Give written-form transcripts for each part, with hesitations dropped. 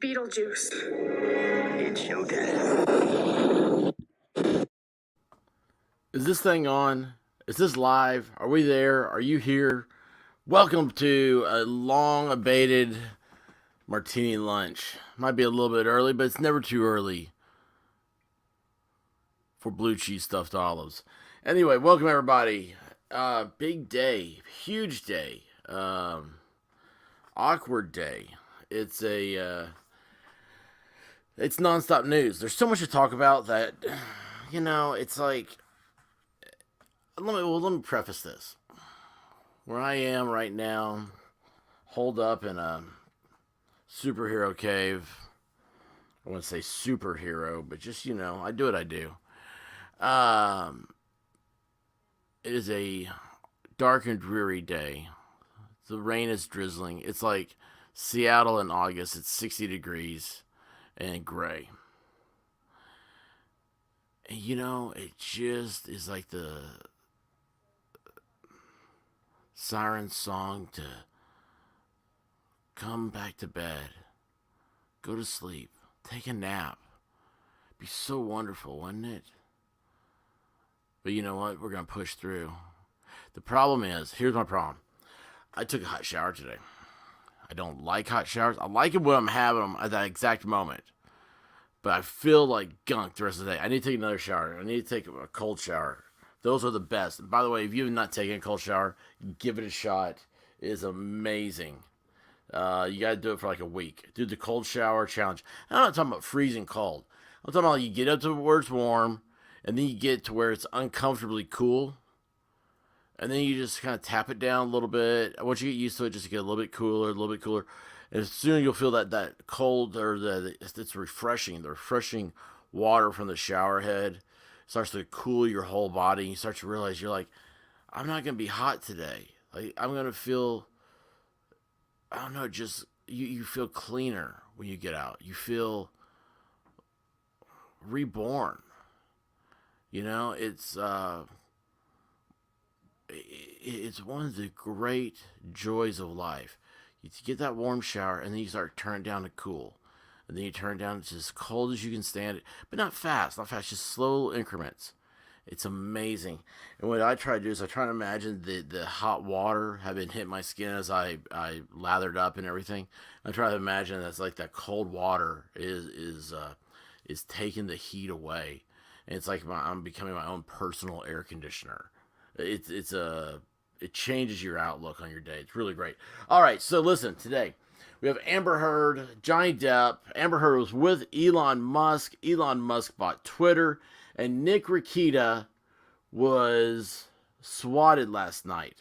Beetlejuice. It's showtime. Is this thing on? Is this live? Are we there? Are you here? Welcome to a long abated Martini Lunch. Might be a little bit early, but it's never too early for blue cheese stuffed olives. Anyway, welcome everybody. Big day, huge day, awkward day. It's it's nonstop news. There's so much to talk about that, it's like let me preface this. Where I am right now, holed up in a superhero cave. I wouldn't say superhero, but just I do what I do. Um, it is a dark and dreary day. The rain is drizzling. It's like Seattle in August. It's 60 degrees and gray. And it just is like the siren song to come back to bed, go to sleep, take a nap. Be so wonderful, wouldn't it? But you know what? We're going to push through. The problem is, here's my problem. I took a hot shower today. I don't like hot showers. I like it when I'm having them at that exact moment. But I feel like gunk the rest of the day. I need to take another shower. I need to take a cold shower. Those are the best. And by the way, if you have not taken a cold shower, give it a shot. It is amazing. You got to do it for like a week. Do the cold shower challenge. I'm not talking about freezing cold. I'm talking about you get up to where it's warm, and then you get to where it's uncomfortably cool, and then you just kind of tap it down a little bit. Once you get used to it, just get a little bit cooler, a little bit cooler. And soon you'll feel that cold, or it's refreshing. The refreshing water from the shower head starts to cool your whole body. You start to realize you're like, I'm not going to be hot today. Like, I'm going to feel, I don't know, just, you feel cleaner when you get out. You feel reborn. It's one of the great joys of life. You get that warm shower, and then you start turning down to cool. And then you turn down to as cold as you can stand it. But not fast, just slow increments. It's amazing. And what I try to do is I try to imagine the hot water having hit my skin as I lathered up and everything. I try to imagine that's like that cold water is taking the heat away. And it's like I'm becoming my own personal air conditioner. It changes your outlook on your day. It's really great. All right, so listen, today we have Amber Heard, Johnny Depp. Amber Heard was with Elon Musk. Elon Musk bought Twitter, and Nick Rakita was swatted last night.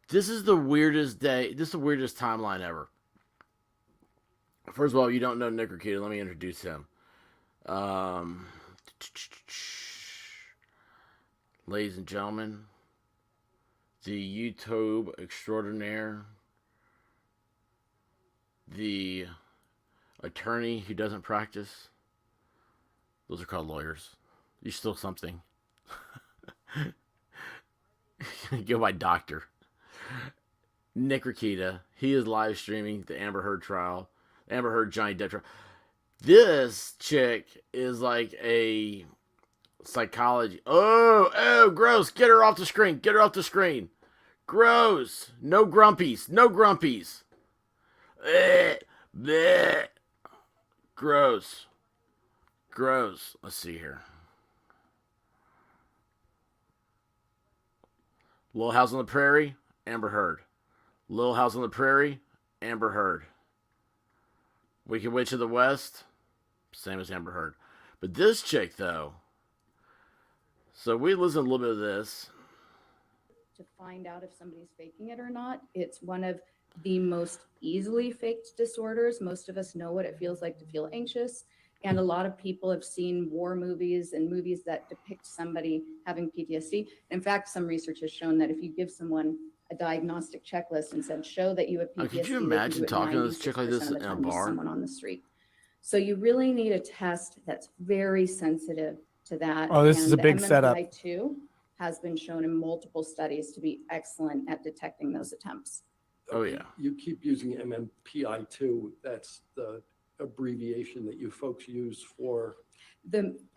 This is the weirdest day. This is the weirdest timeline ever. First of all, if you don't know Nick Rakita, let me introduce him. Ladies and gentlemen, the YouTube extraordinaire, the attorney who doesn't practice. Those are called lawyers. You're still something. Go by doctor. Nick Rakita. He is live streaming the Amber Heard trial. Amber Heard Johnny Depp trial. This chick is like a psychology. Oh, gross. Get her off the screen. Get her off the screen. Gross. No grumpies. No grumpies. Blech. Blech. Gross. Gross. Let's see here. Little House on the Prairie, Amber Heard. Little House on the Prairie, Amber Heard. Wicked Witch of the West, same as Amber Heard. But this chick, though, so we listened a little bit of this. To find out if somebody's faking it or not. It's one of the most easily faked disorders. Most of us know what it feels like to feel anxious. And a lot of people have seen war movies and movies that depict somebody having PTSD. In fact, some research has shown that if you give someone a diagnostic checklist and said, show that you have PTSD, could you imagine talking to this chick like this in a bar? Someone on the street. So you really need a test that's very sensitive to that. Oh, this is a big setup. MMPI-2 has been shown in multiple studies to be excellent at detecting those attempts. Oh, yeah. You keep using MMPI2. That's the abbreviation that you folks use for.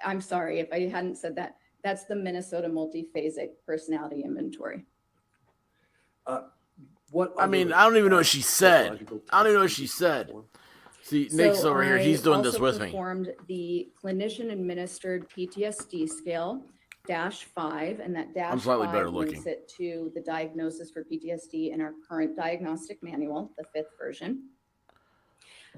I'm sorry if I hadn't said that. That's the Minnesota Multiphasic Personality Inventory. What I mean, I don't even know what she said. I don't even know what she said. See, Nick's over here. He's doing this with me. I performed the clinician-administered PTSD scale -5, and that I'm slightly better -5 looking. links it to the diagnosis for PTSD in our current diagnostic manual, the 5th version.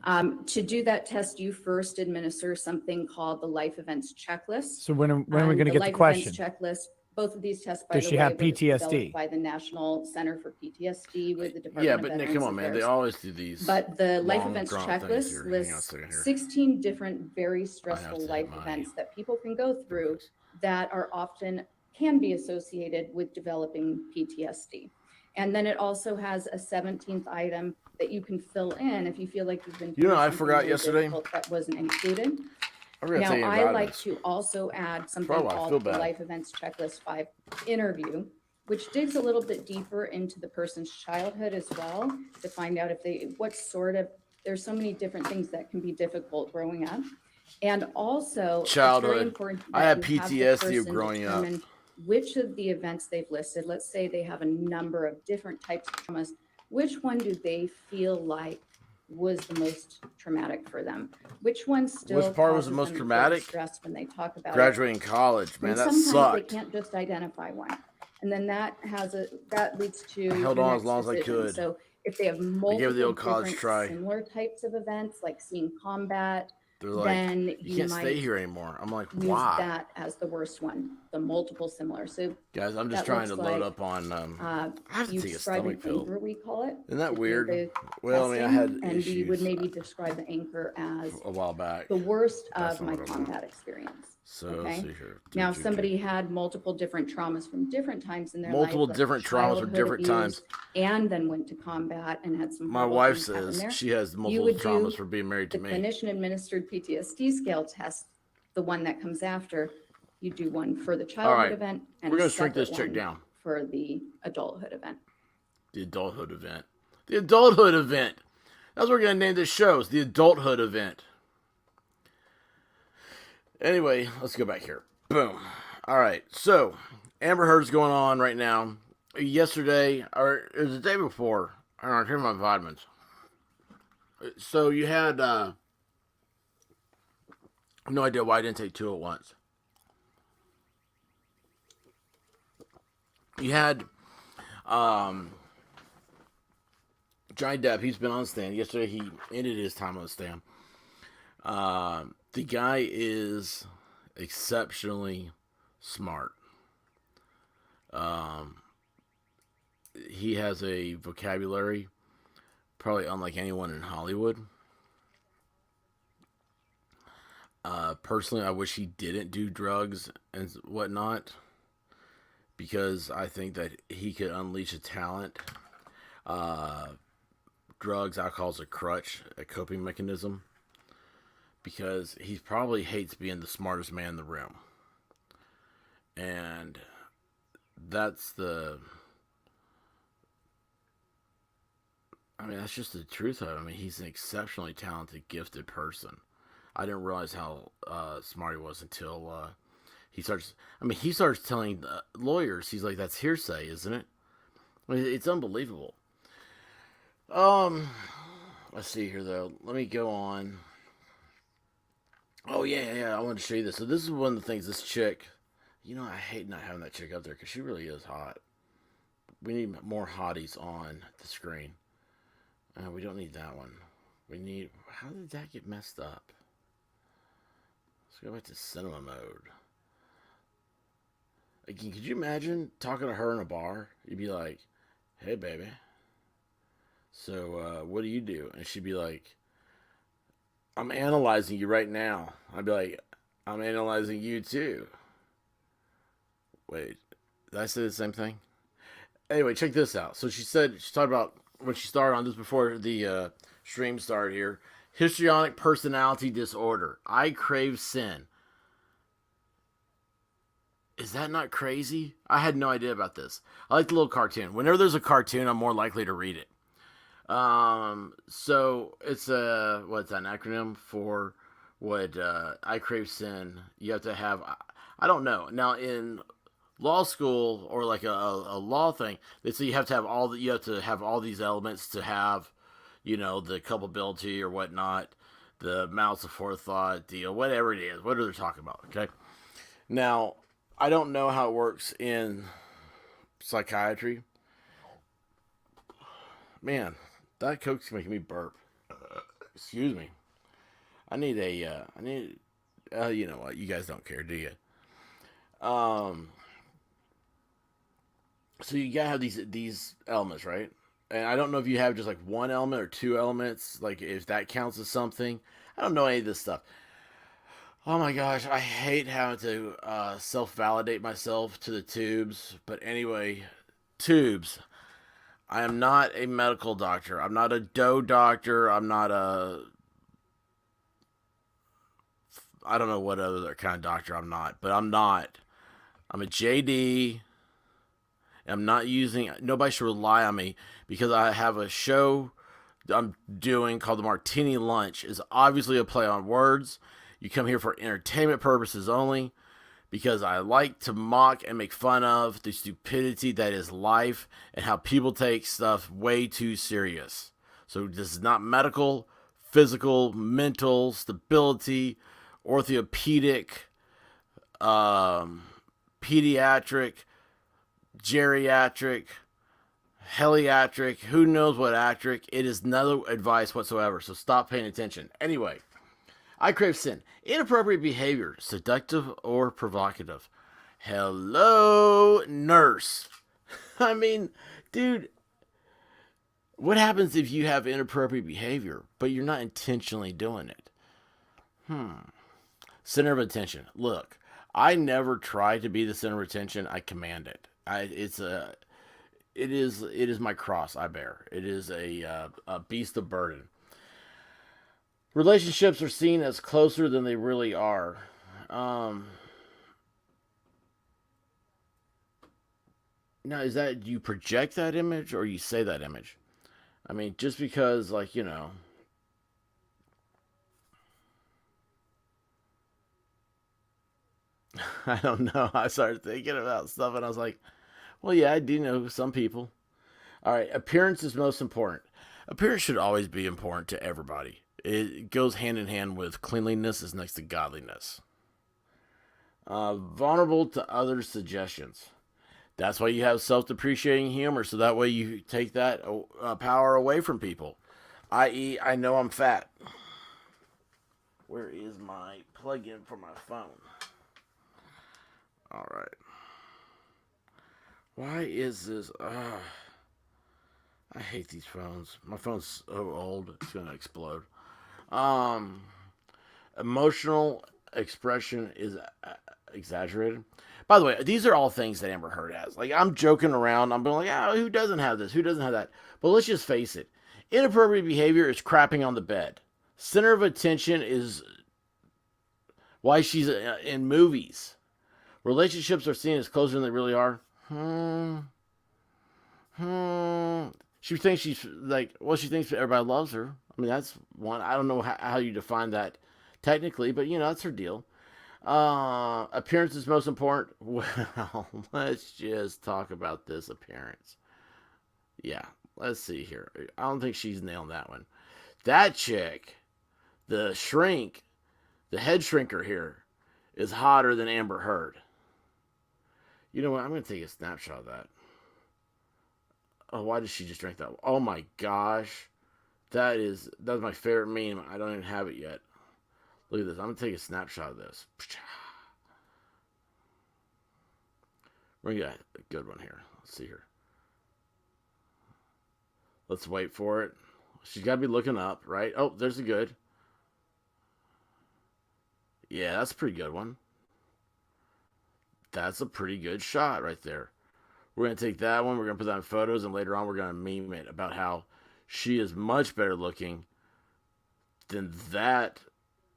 To do that test, you first administer something called the life events checklist. So when are we going to get the question? Life events checklist. Both of these tests, by Does the she way, have were PTSD? developed by the National Center for PTSD with the Department Yeah, of but Nick, Veterans come on, man. They Affairs. always do these. But the life long, events drawn things checklist here. Hang on a lists second here. 16 different very stressful take life my- events that people can go through that are often can be associated with developing PTSD. And then it also has a 17th item that you can fill in if you feel like you've been. You know, through I something forgot really yesterday. difficult that wasn't included. I'm gonna Now, tell you I about like this. to also add something Probably why I feel called the bad. Life Events Checklist 5 interview, which digs a little bit deeper into the person's childhood as well to find out if there's so many different things that can be difficult growing up. And also, Childhood. it's very important I that had you have the PTSD of person growing up. determine which of the events they've listed, let's say they have a number of different types of traumas, which one do they feel like was the most traumatic for them? Which one still Which part was the causes most them feel traumatic? stressed when they talk about it? Graduating college, man, And that sometimes sucked. they can't just identify one. And then that leads to I held your on next as long as I decision. could. So if they have the multiple old college different try. similar types of events, like seeing combat, They're like, then you you can't might stay here anymore. I'm like, use why? that as the worst one, the multiple similar. So Guys, I'm just that trying to looks load like, up on. I have to you take a describe an stomach pill. anchor, we call it. Isn't that to do weird? the Well, I mean, I testing, had and we would issues, maybe describe the anchor as a while back. the worst That's of not my what I want. combat experience. So okay. let's see here. Now, if somebody had multiple different traumas from different times in their life, Multiple like different traumas from childhood different abuse, times. and then went to combat and had some. My horrible wife things happen says there, she has multiple would traumas do for being married to the me. clinician-administered PTSD scale test, the one that comes after. You do one for the All childhood right, event, and we're a gonna shrink this separate chick one down. for the adulthood event. The adulthood event. The adulthood event. That's what we're gonna name this show. It's the adulthood event. Anyway, let's go back here. Boom. All right. So Amber Heard's going on right now. Yesterday, or it was the day before. I don't know. I took my vitamins. So you had. I have no idea why I didn't take two at once. You had Johnny Depp. He's been on the stand. Yesterday he ended his time on the stand. The guy is exceptionally smart. He has a vocabulary probably unlike anyone in Hollywood. Personally, I wish he didn't do drugs and whatnot, because I think that he could unleash a talent. Drugs, alcohol is a crutch, a coping mechanism, because he probably hates being the smartest man in the room. And that's that's just the truth of it. I mean, he's an exceptionally talented, gifted person. I didn't realize how smart he was until he starts telling lawyers, he's like, that's hearsay, isn't it? I mean, it's unbelievable. Let's see here, though. Let me go on. Oh, yeah, I wanted to show you this. So this is one of the things, this chick, I hate not having that chick up there because she really is hot. We need more hotties on the screen. We don't need that one. How did that get messed up? Let's go back to cinema mode. Again, could you imagine talking to her in a bar? You'd be like, hey, baby. So, what do you do? And she'd be like, I'm analyzing you right now. I'd be like, I'm analyzing you too. Wait, did I say the same thing? Anyway, check this out. So she talked about when she started on this before the stream started here. Histrionic personality disorder. I crave sin. Is that not crazy? I had no idea about this. I like the little cartoon. Whenever there's a cartoon, I'm more likely to read it. So it's what's an acronym for what I crave sin. You have to have. I don't know. Now in law school or like a law thing, they say you have to have you have to have all these elements to have, the culpability or whatnot, the malice of forethought deal, whatever it is, whatever they're talking about. Okay. Now, I don't know how it works in psychiatry. Man, that Coke's making me burp. Excuse me. You know what? You guys don't care, do you? So you gotta have these elements, right? And I don't know if you have just like one element or two elements, like if that counts as something. I don't know any of this stuff. Oh my gosh, I hate having to self-validate myself to the tubes. But anyway, tubes. I am not a medical doctor. I'm not a doe doctor. I'm not I don't know what other kind of doctor I'm not, but I'm not. I'm a JD. I'm not nobody should rely on me because I have a show I'm doing called the Martini Lunch. It's obviously a play on words. You come here for entertainment purposes only because I like to mock and make fun of the stupidity that is life and how people take stuff way too serious. So this is not medical, physical, mental, stability, orthopedic, pediatric, geriatric, heliatric, who knows what atric. It is no advice whatsoever, so stop paying attention. Anyway, I crave sin. Inappropriate behavior, seductive or provocative. Hello, nurse. I mean, dude, what happens if you have inappropriate behavior, but you're not intentionally doing it? Center of attention. Look, I never try to be the center of attention. I command it. It is my cross I bear. It is a beast of burden. Relationships are seen as closer than they really are. Now, is that you project that image or you say that image? I mean, just because, like, I don't know. I started thinking about stuff and I was like, well, yeah, I do know some people. All right, appearance is most important. Appearance should always be important to everybody. It goes hand in hand with cleanliness is next to godliness. Vulnerable to others' suggestions. That's why you have self-depreciating humor, so that way you take that power away from people. I.e., I know I'm fat. Where is my plug-in for my phone? All right. Why is this? I hate these phones. My phone's so old, it's gonna explode. Emotional expression is exaggerated. By the way, these are all things that Amber Heard has. Like, I'm joking around. I'm being like, oh, who doesn't have this? Who doesn't have that? But let's just face it. Inappropriate behavior is crapping on the bed. Center of attention is why she's in movies. Relationships are seen as closer than they really are. She thinks she's like, well, she thinks everybody loves her. I mean, that's one. I don't know how you define that technically, but that's her deal. Appearance is most important. Well, let's just talk about this appearance. Yeah, let's see here. I don't think she's nailing that one. That chick, the shrink, the head shrinker here, is hotter than Amber Heard. You know what? I'm going to take a snapshot of that. Oh, why did she just drink that? Oh my gosh. That's my favorite meme. I don't even have it yet. Look at this. I'm going to take a snapshot of this. We're going to get a good one here. Let's see here. Let's wait for it. She's got to be looking up, right? Oh, there's a good. Yeah, that's a pretty good one. That's a pretty good shot right there. We're going to take that one. We're going to put that in photos, and later on we're going to meme it about how she is much better looking than that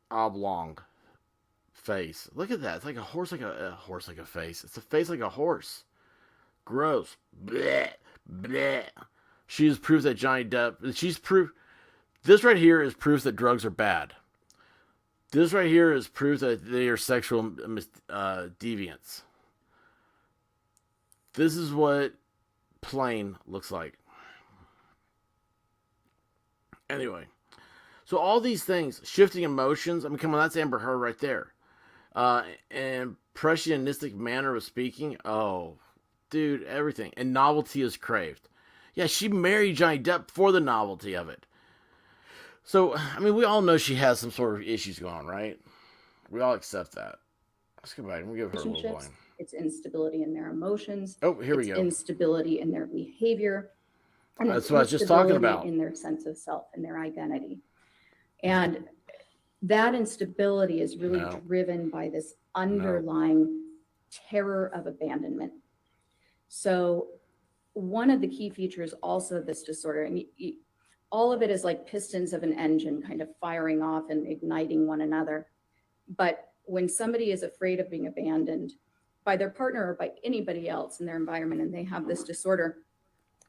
oblong face. Look at that. It's like a horse, like a horse, like a face. It's a face like a horse. Gross. Bleh. Bleh. She is proof that Johnny Depp. She's proof. This right here is proof that drugs are bad. This right here is proof that they are sexual deviants. This is what plain looks like. Anyway, so all these things, shifting emotions. I mean, come on, that's Amber Heard right there. And impressionistic manner of speaking. Oh, dude, everything. And novelty is craved. Yeah, she married Johnny Depp for the novelty of it. So, I mean, we all know she has some sort of issues going on, right? We all accept that. Let's go back and we'll give her a little blame. It's instability in their emotions. Oh, here we go. Instability in their behavior. And That's what I was just talking instability about. In their sense of self and their identity. And that instability is really driven by this underlying terror of abandonment. So one of the key features also of this disorder, and all of it is like pistons of an engine kind of firing off and igniting one another. But when somebody is afraid of being abandoned by their partner or by anybody else in their environment, and they have this disorder,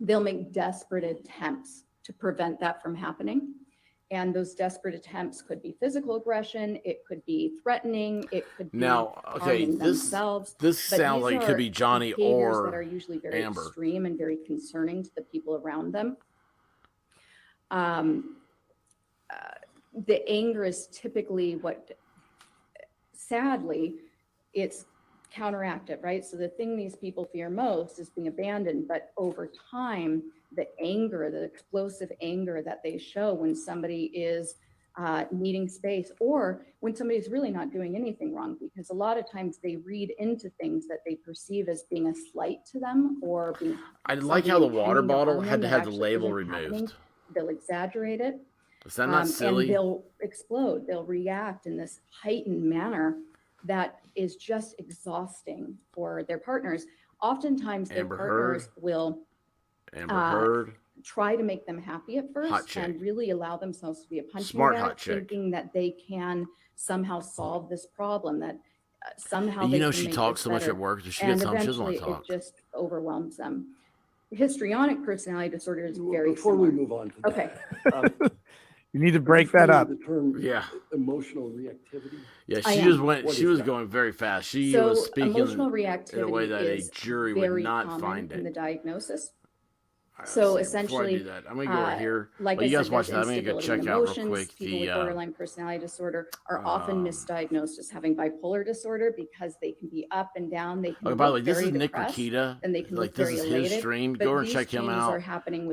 they'll make desperate attempts to prevent that from happening. And those desperate attempts could be physical aggression, it could be threatening, it could be harming themselves. This sounds like it could be Johnny or that are usually very Amber. extreme and very concerning to the people around them. The anger is typically what, sadly, it's counteractive, right? So the thing these people fear most is being abandoned, but over time, the anger, the explosive anger that they show when somebody is needing space, or when somebody's really not doing anything wrong, because a lot of times they read into things that they perceive as being a slight to them or being. I like how the water bottle had to have the label removed. They'll exaggerate it. Is that not silly? And they'll explode. They'll react in this heightened manner that is just exhausting for their partners. Oftentimes, their partners will try to make them happy at first and really allow themselves to be a punching bag, thinking that they can somehow solve this problem, that somehow they can she make talks this so much better. at work that she gets home, she doesn't want to Eventually, talk. it just overwhelms them. Histrionic personality disorder is very Before similar. we move on to that. Okay. You need to break that up. The term emotional reactivity. Yeah, she just went. She was going very fast. She was speaking emotional reactivity in a way that a jury would not find it. In the diagnosis. Right, so before I essentially, do that, I'm gonna go right here. Like you guys said, watch that. I'm gonna go check out real quick. People with borderline personality disorder are often misdiagnosed as having bipolar disorder because they can be up and down. They can. By the way, this is Nick Rakita. And they can like look this very is elated, his stream. Go over and check him out.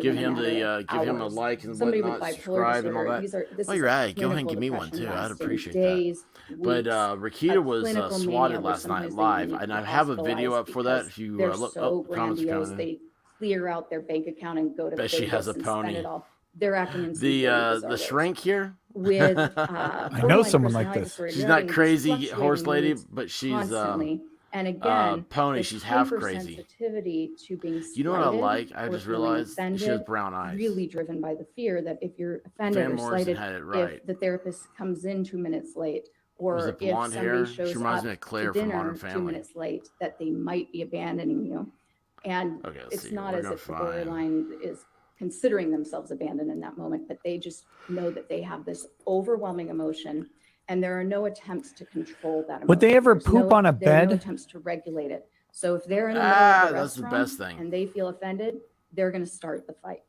Give him the give him a like and whatnot, subscribe and all that. Oh, you're right. Go ahead and give me one too. I'd appreciate that. But Rakita was swatted last night live, and I have a video up for that. If you look, comments coming in. Clear out their bank account and go to Bet she has a and pony. Spend it all. They're acting in the shrink here with I know someone like this. She's not crazy horse lady, but she's and again pony. She's half crazy. Sensitivity to being you know what I like? I just realized she has brown eyes. Really driven by the fear that if you're offended or slighted, if the therapist comes in 2 minutes late, or if somebody shows up to dinner 2 minutes late, that they might be abandoning you. And it's not as if the borderline is considering themselves abandoned in that moment, but they just know that they have this overwhelming emotion and there are no attempts to control that emotion. Would they ever poop on a bed? There are no attempts to regulate it. So if they're in the middle of the that's the restaurant best thing. and they feel offended, they're going to start the fight.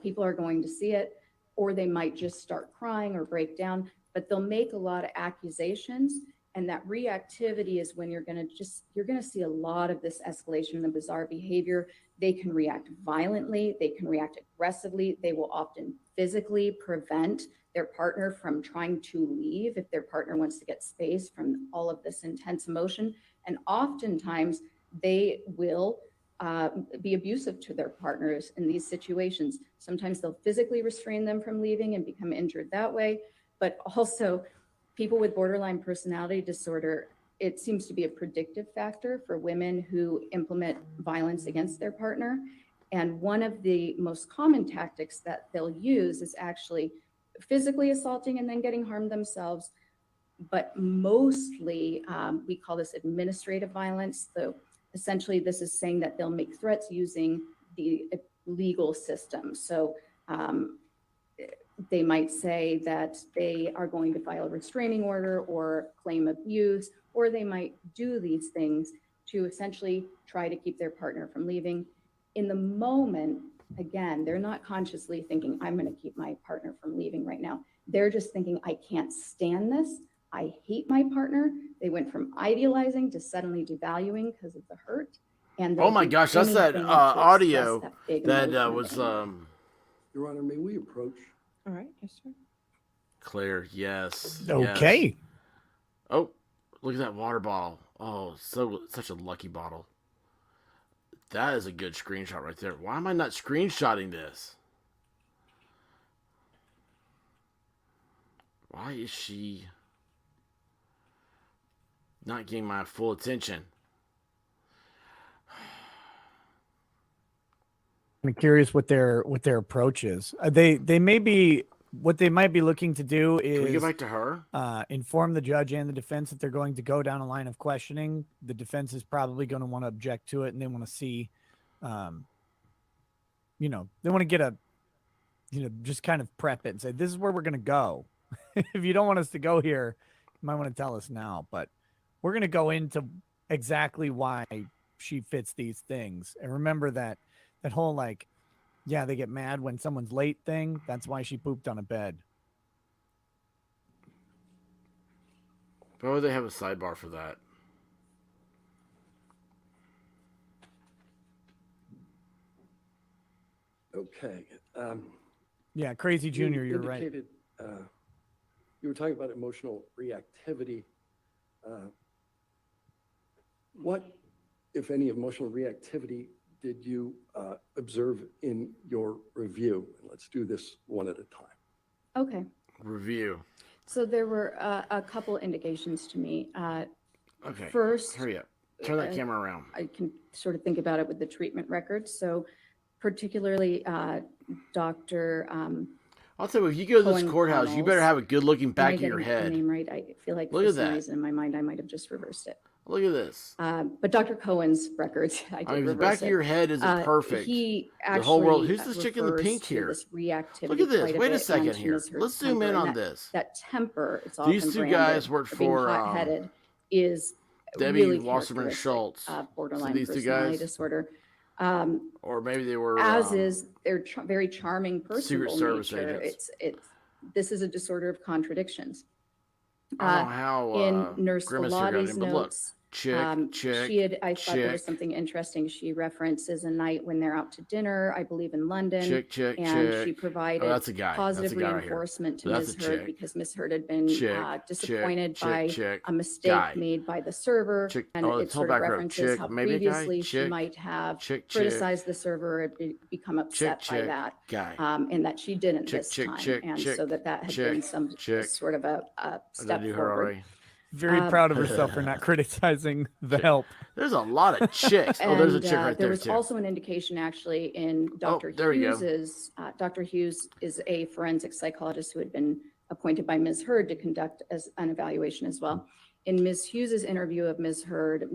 People are going to see it, or they might just start crying or break down, but they'll make a lot of accusations. And that reactivity is when you're going to see a lot of this escalation in the bizarre behavior. They can react violently. They can react aggressively. They will often physically prevent their partner from trying to leave if their partner wants to get space from all of this intense emotion. And oftentimes they will be abusive to their partners in these situations. Sometimes they'll physically restrain them from leaving and become injured that way. But also, people with borderline personality disorder, it seems to be a predictive factor for women who implement violence against their partner. And one of the most common tactics that they'll use is actually physically assaulting and then getting harmed themselves. But mostly, we call this administrative violence. So essentially, this is saying that they'll make threats using the legal system. So they might say that they are going to file a restraining order or claim abuse, or they might do these things to essentially try to keep their partner from leaving. In the moment, again, they're not consciously thinking, I'm going to keep my partner from leaving right now. They're just thinking, I can't stand this. I hate my partner. They went from idealizing to suddenly devaluing because of the hurt. And Oh my gosh, that's that audio that was Your Honor, may we approach? All right, yes, sir. Claire. Yes. Okay. Yes. Oh, look at that water bottle. Oh, such a lucky bottle. That is a good screenshot right there. Why am I not screenshotting this? Why is she not getting my full attention? I'm curious what their approach is. They may be what they might be looking to do Can we is get back to her? inform the judge and the defense that they're going to go down a line of questioning. The defense is probably going to want to object to it, and they want to see, they want to get a, just kind of prep it and say, this is where we're going to go. If you don't want us to go here, you might want to tell us now. But we're going to go into exactly why she fits these things. And remember that whole they get mad when someone's late thing. That's why she pooped on a bed. Why would they have a sidebar for that? Okay. Yeah, Crazy Junior, you're right. indicated, you were talking about emotional reactivity. What, if any, emotional reactivity did you observe in your review? Let's do this one at a time. Okay. Review. So there were a couple indications to me. Okay. First, Hurry up. Turn that camera around. I can sort of think about it with the treatment records. So particularly Dr. I'll tell you, if you go to this Cohen courthouse, you Connells. better have a good looking Am I back of your getting the head. name right? I feel like Look for at some that. reason in my mind, I might have just reversed it. Look at this. But Dr. Cohen's records, I did I mean, the reverse back of it. your head isn't perfect. He actually The whole world. Who's this chick in the refers pink to here? this reactivity Look at this. quite Wait a bit, second and here. Ms. Hurd's Let's zoom in temper, on and this. That temper, it's often These two branded guys worked for being for hot-headed, is Debbie really Wasserman characteristic Schultz. of borderline these two personality guys? disorder. Or maybe they were As is their very charming Secret personable Service nature. agents. This is a disorder of contradictions. I don't know how In Nurse Grimace here got Velati's in, but look. notes, Chick, I thought there was chick. something interesting. She references a night when they're out to dinner, I believe in London, Chick. and she provided Oh, that's a guy. positive That's a guy right here. reinforcement to That's Ms. a Hurd chick. because Ms. Hurd had been disappointed by chick. a mistake Guy. made by the server, Chick. and Oh, it let's hold sort of back row. references Chick. how Maybe a guy. previously she Chick. might have Chick. criticized the server and become upset by that, Guy. and that she didn't Chick, this chick, time, chick, and chick, so that had chick, been some chick. sort of a Did I step do her forward. already? Very proud of herself for not criticizing the help. There's a lot of chicks. Oh, there's a chick right there there was too. also an indication actually in Dr. there we go. Hughes's, Dr. Hughes is a forensic psychologist who had been appointed by Ms. Hurd to conduct as an evaluation as well. In Ms. Hughes's interview of Ms. Hurd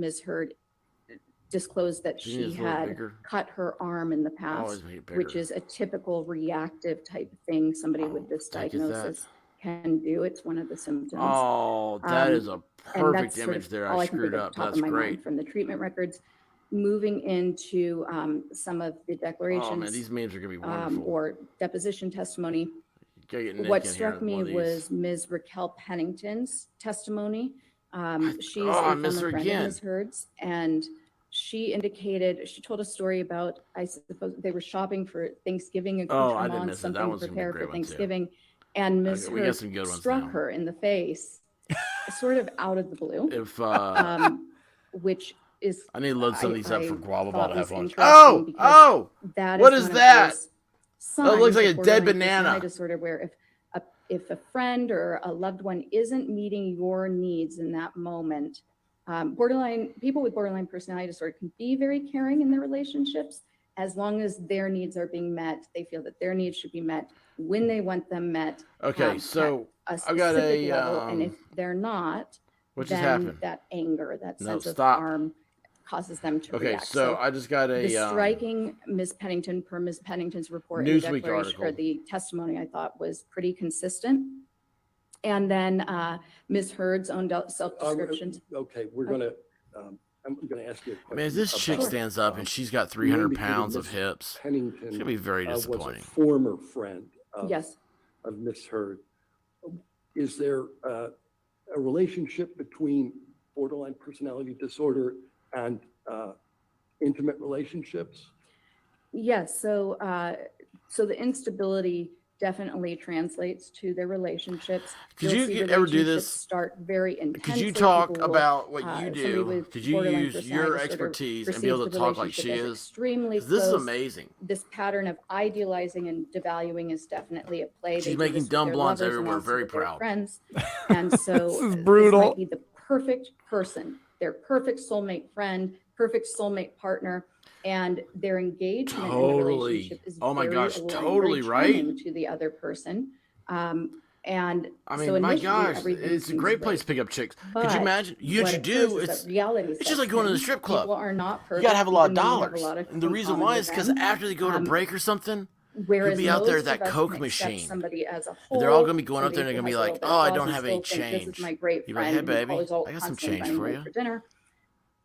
disclosed that Do you she need this a little had bigger? cut her arm in the Always past, make it bigger. which is a typical reactive type of thing somebody with this Heck is that? diagnosis can do. It's one of the symptoms. Oh, that is a And perfect that's sort image of there. all I can screwed think up. of top That's of my great. mind from the treatment records. Moving into some of the Oh man, declarations these memes are gonna be wonderful. or deposition testimony. Gotta get Nick What in struck here, me one of these. was Ms. Raquel Pennington's testimony. She's oh, I a missed her former friend again. of Ms. Hurd's, and she told a story about, I suppose they were shopping for Thanksgiving Oh, I didn't accoutrements, miss it. That something one's to gonna be a prepare great for one, too. Thanksgiving, and Ms. Okay, we got Hurd some good ones struck now. her in the face, sort of out of the blue, If which is I need to load some of I- these up for I Guava Ball thought to have was lunch. interesting Oh, because oh, that what is is one of that? those Oh, it looks signs like of a dead borderline personality banana. disorder where if a friend or a loved one isn't meeting your needs in that moment, people with borderline personality disorder can be very caring in their relationships as long as their needs are being met. They feel that their needs should be met when they want them met. Okay, so a I got specific a level, and if they're not, what just then happened? that anger, that No, sense of stop. harm causes them to Okay, react. so I just got The a striking Ms. Pennington, per Ms. Pennington's report, in the Newsweek declaration or article. the testimony, I thought was pretty consistent. And then Ms. Heard's own self-descriptions. Okay, we're gonna, I'm gonna ask you a question. I mean, if this chick about, stands up and she's got you 300 indicated pounds of Ms. hips, Pennington it's gonna be very was a disappointing. former friend Yes. of Miss Heard. Is there a relationship between borderline personality disorder and intimate relationships? Yes. So the instability definitely translates to their relationships. Could You'll you see ever do relationships this? Start very intensely. Could you talk People will, about what you somebody do? with Could you borderline use personality your disorder expertise and be able to perceives the talk like she relationship as is? extremely 'Cause this is close. amazing. This pattern of idealizing and devaluing is definitely at play. She's They do making this with dumb their blondes lovers and everywhere also very with their proud. Friends. And so This is this brutal. might be the perfect person, their perfect soulmate friend, perfect soulmate partner, and their engagement in the Totally. relationship is Oh my very gosh, alluring, totally very right. charming to the other person. And I so mean, my initially, gosh, everything it's a seems great place great. to pick up chicks. Could But you imagine? You what should occurs do is it's that reality it's just sets like going to the in. strip club. People are not You perfect. gotta have a lot of even though you have dollars. a lot And the in reason common why with is because them. after they go to break or something, Whereas be out there most that of us Coke can accept machine. somebody as a whole. they're all gonna be going up there and somebody they're gonna who be has a like, little "Oh, bit I of don't flaws have and any still think, This change." is my great You're like, friend. "Hey, and baby, always all I got some constantly change inviting for me you." for dinner.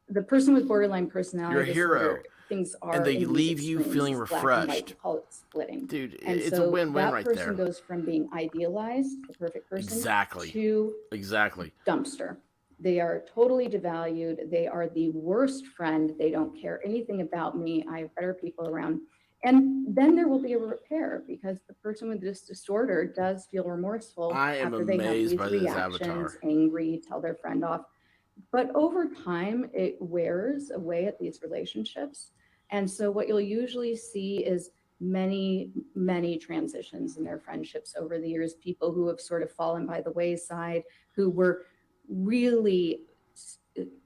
The person with borderline personality You're a hero. disorder, things are And they in these leave you extremes. feeling It's black and white. refreshed. We call it splitting. Dude, And it's so a win-win that right person there. goes from being idealized, the perfect person, Exactly. to Exactly. dumpster. They are totally devalued. They are the worst friend. They don't care anything about me. I have better people around. And then there will be a repair because the person with this disorder does feel remorseful I am after they have amazed these by this reactions, avatar. angry, tell their friend off. But over time, it wears away at these relationships. And so what you'll usually see is many, many transitions in their friendships over the years, people who have sort of fallen by the wayside, who were really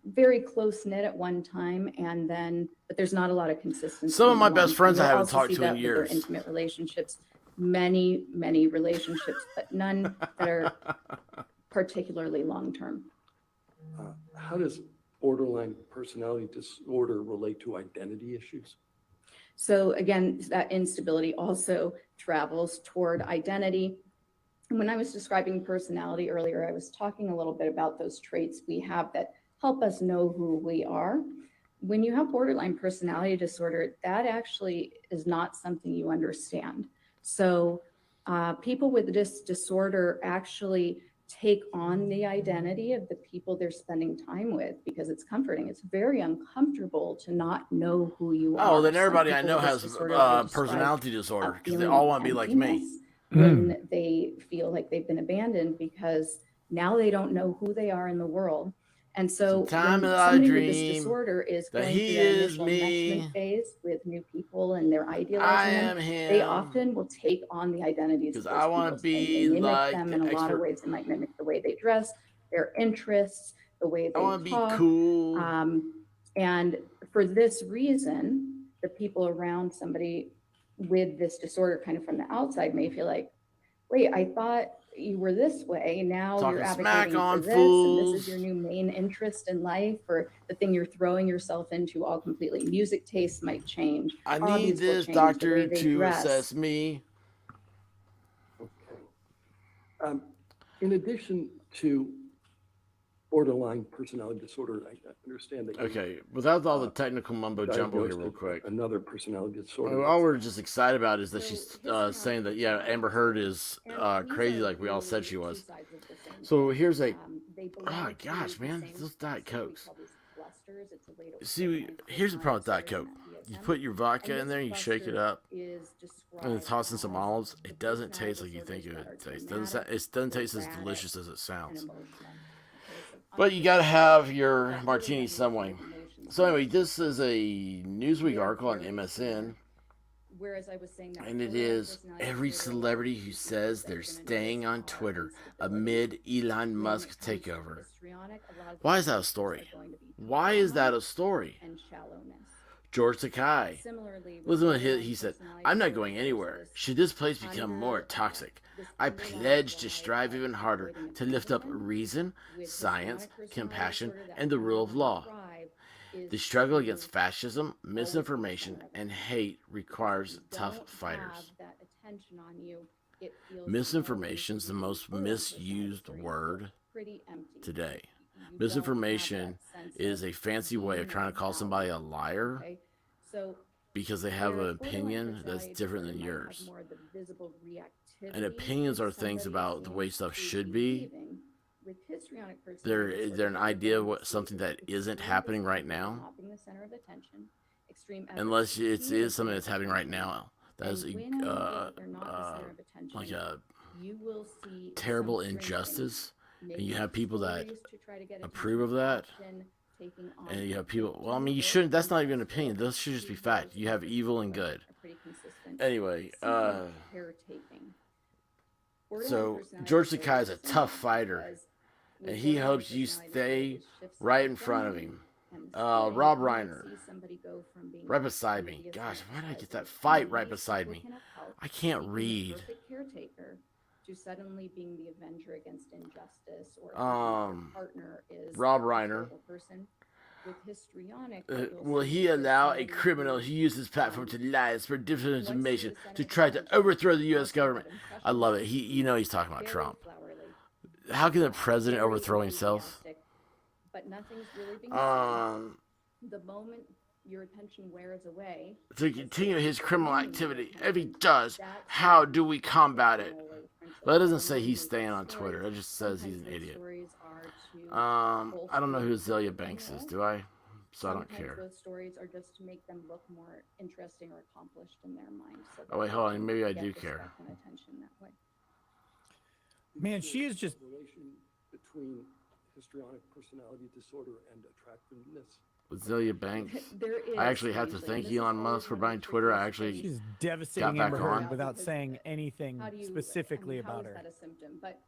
very close knit at one time, and then, but there's not a lot of consistency. Some of in my the best long term. friends I You'll haven't also talked see to that in with their years. intimate relationships, many relationships, but none that are particularly long term. How does borderline personality disorder relate to identity issues? So again, that instability also travels toward identity. And when I was describing personality earlier, I was talking a little bit about those traits we have that help us know who we are. When you have borderline personality disorder, that actually is not something you understand. So people with this disorder actually take on the identity of the people they're spending time with because it's comforting. It's very uncomfortable to not know who you are. Oh, then Some everybody I people know with this has disorder will describe personality disorder because they feeling all of want to be like me. emptiness when they feel like they've been abandoned because now they don't know who they are in the world. And so when Sometimes I somebody with this dream disorder is that going he through that is initial me. enmeshment phase with new people and they're I idealizing them, am him. they often will take on the identities of because those I want people. to So they be mimic like them the in a lot of expert. ways. They might mimic the way they dress, their interests, the way I they want to be talk. cool. And for this reason, the people around somebody with this disorder kind of from the outside may feel like, wait, I thought you were this way. Now Talking you're smack advocating on for this, and this is fools. your new main interest in life, or the thing you're throwing yourself into all completely. Music tastes might change. I need hobbies will this change, the doctor way they to dress. assess me. Okay. In addition to borderline personality disorder, I understand that you Okay, without all the technical mumbo jumbo here, diagnosed real quick. another personality disorder. All we're just excited about is that So she's this saying that, yeah, happens Amber Heard is And these crazy are like we all really said she two was. sides of the same So coin. here's a, They belong oh to gosh, the man, same those Diet system. We Cokes. call these clusters. It's a way to See, organize here's the problem with Diet personality Coke. disorder You in put your vodka and in this there, you shake it cluster up, is and then described toss in some as olives. the It doesn't personality taste like you think it disorders would that are taste. dramatic, It doesn't taste as erratic, delicious as it and sounds. emotional. Okay, so But you gotta have your borderline martini some way. emotions So and anyway, this is a Newsweek They're article on very MSN. similar. Whereas I was saying that And it borderline is personality every disorder, celebrity who people says that they're are gonna staying notice on are Twitter instability. amid Elon When Musk it comes to takeover. histrionic, a lot of Why these is that a relationships story? are going to be Why is that drama a story? and shallowness. George Takei. Similarly, with Listen to borderline he said, personality I'm not disorder, going there's anywhere. this Should this place become more under- toxic? this I underlying pledge to drive strive of even harder avoiding to lift up attention. reason, With science, histrionic personality compassion, disorder, that and the rule of law. underlying drive The struggle against fascism, misinformation, and hate requires tough fighters. Misinformation is the most misused word today. Misinformation is a fancy way of trying to call somebody a liar because they have an opinion that's different than yours. And opinions are things about the way stuff should be. They're an idea of what something that isn't happening right now. Unless it is something that's happening right now. That is like a terrible injustice. And you have people that approve of that. And you have people, well, I mean, you shouldn't, that's not even an opinion. Those should just be fact. You have evil and good. Anyway, so George Takei is a tough fighter. And he hopes you stay right in front of him. Rob Reiner, right beside me. Gosh, why did I get that fight right beside me? I can't read. To suddenly being the avenger against injustice, or partner is Rob Reiner. With histrionic, will he allow a criminal who uses his platform to lie, spread different information, to try to overthrow the U.S. government? I love it. He's talking about Trump. How can the president overthrow himself? But nothing's really being said. The moment your attention wears away, to continue his criminal activity. If he does, how do we combat it? Well, it doesn't say he's staying on Twitter. It just says he's an idiot. I don't know who Azalea Banks is, do I? So I don't care. Those stories are just to make them look more interesting or accomplished in their mind. So oh wait, hold on. Maybe I do care. Man, she is just relation between histrionic personality disorder and attractiveness. Azalea Banks. I actually have to thank Elon Musk for buying Twitter. I actually she's devastating got back Amber Heard on without saying anything specifically about her. That a symptom? But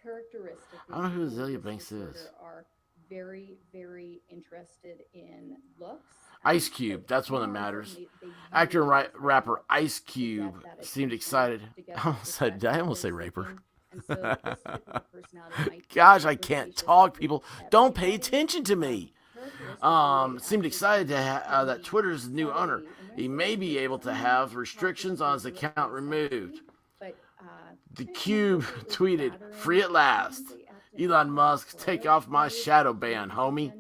characteristically, I don't know who Azalea Banks is. Are very, very interested in looks. Ice Cube, that's one that matters. Actor and rapper Ice Cube seemed excited. Did I almost say raper? Gosh, I can't talk, people. Don't pay attention to me. Seemed excited to that Twitter's new owner. He may be able to have restrictions on his account removed. The Cube tweeted, "Free at last. Elon Musk, take off my shadow ban, homie."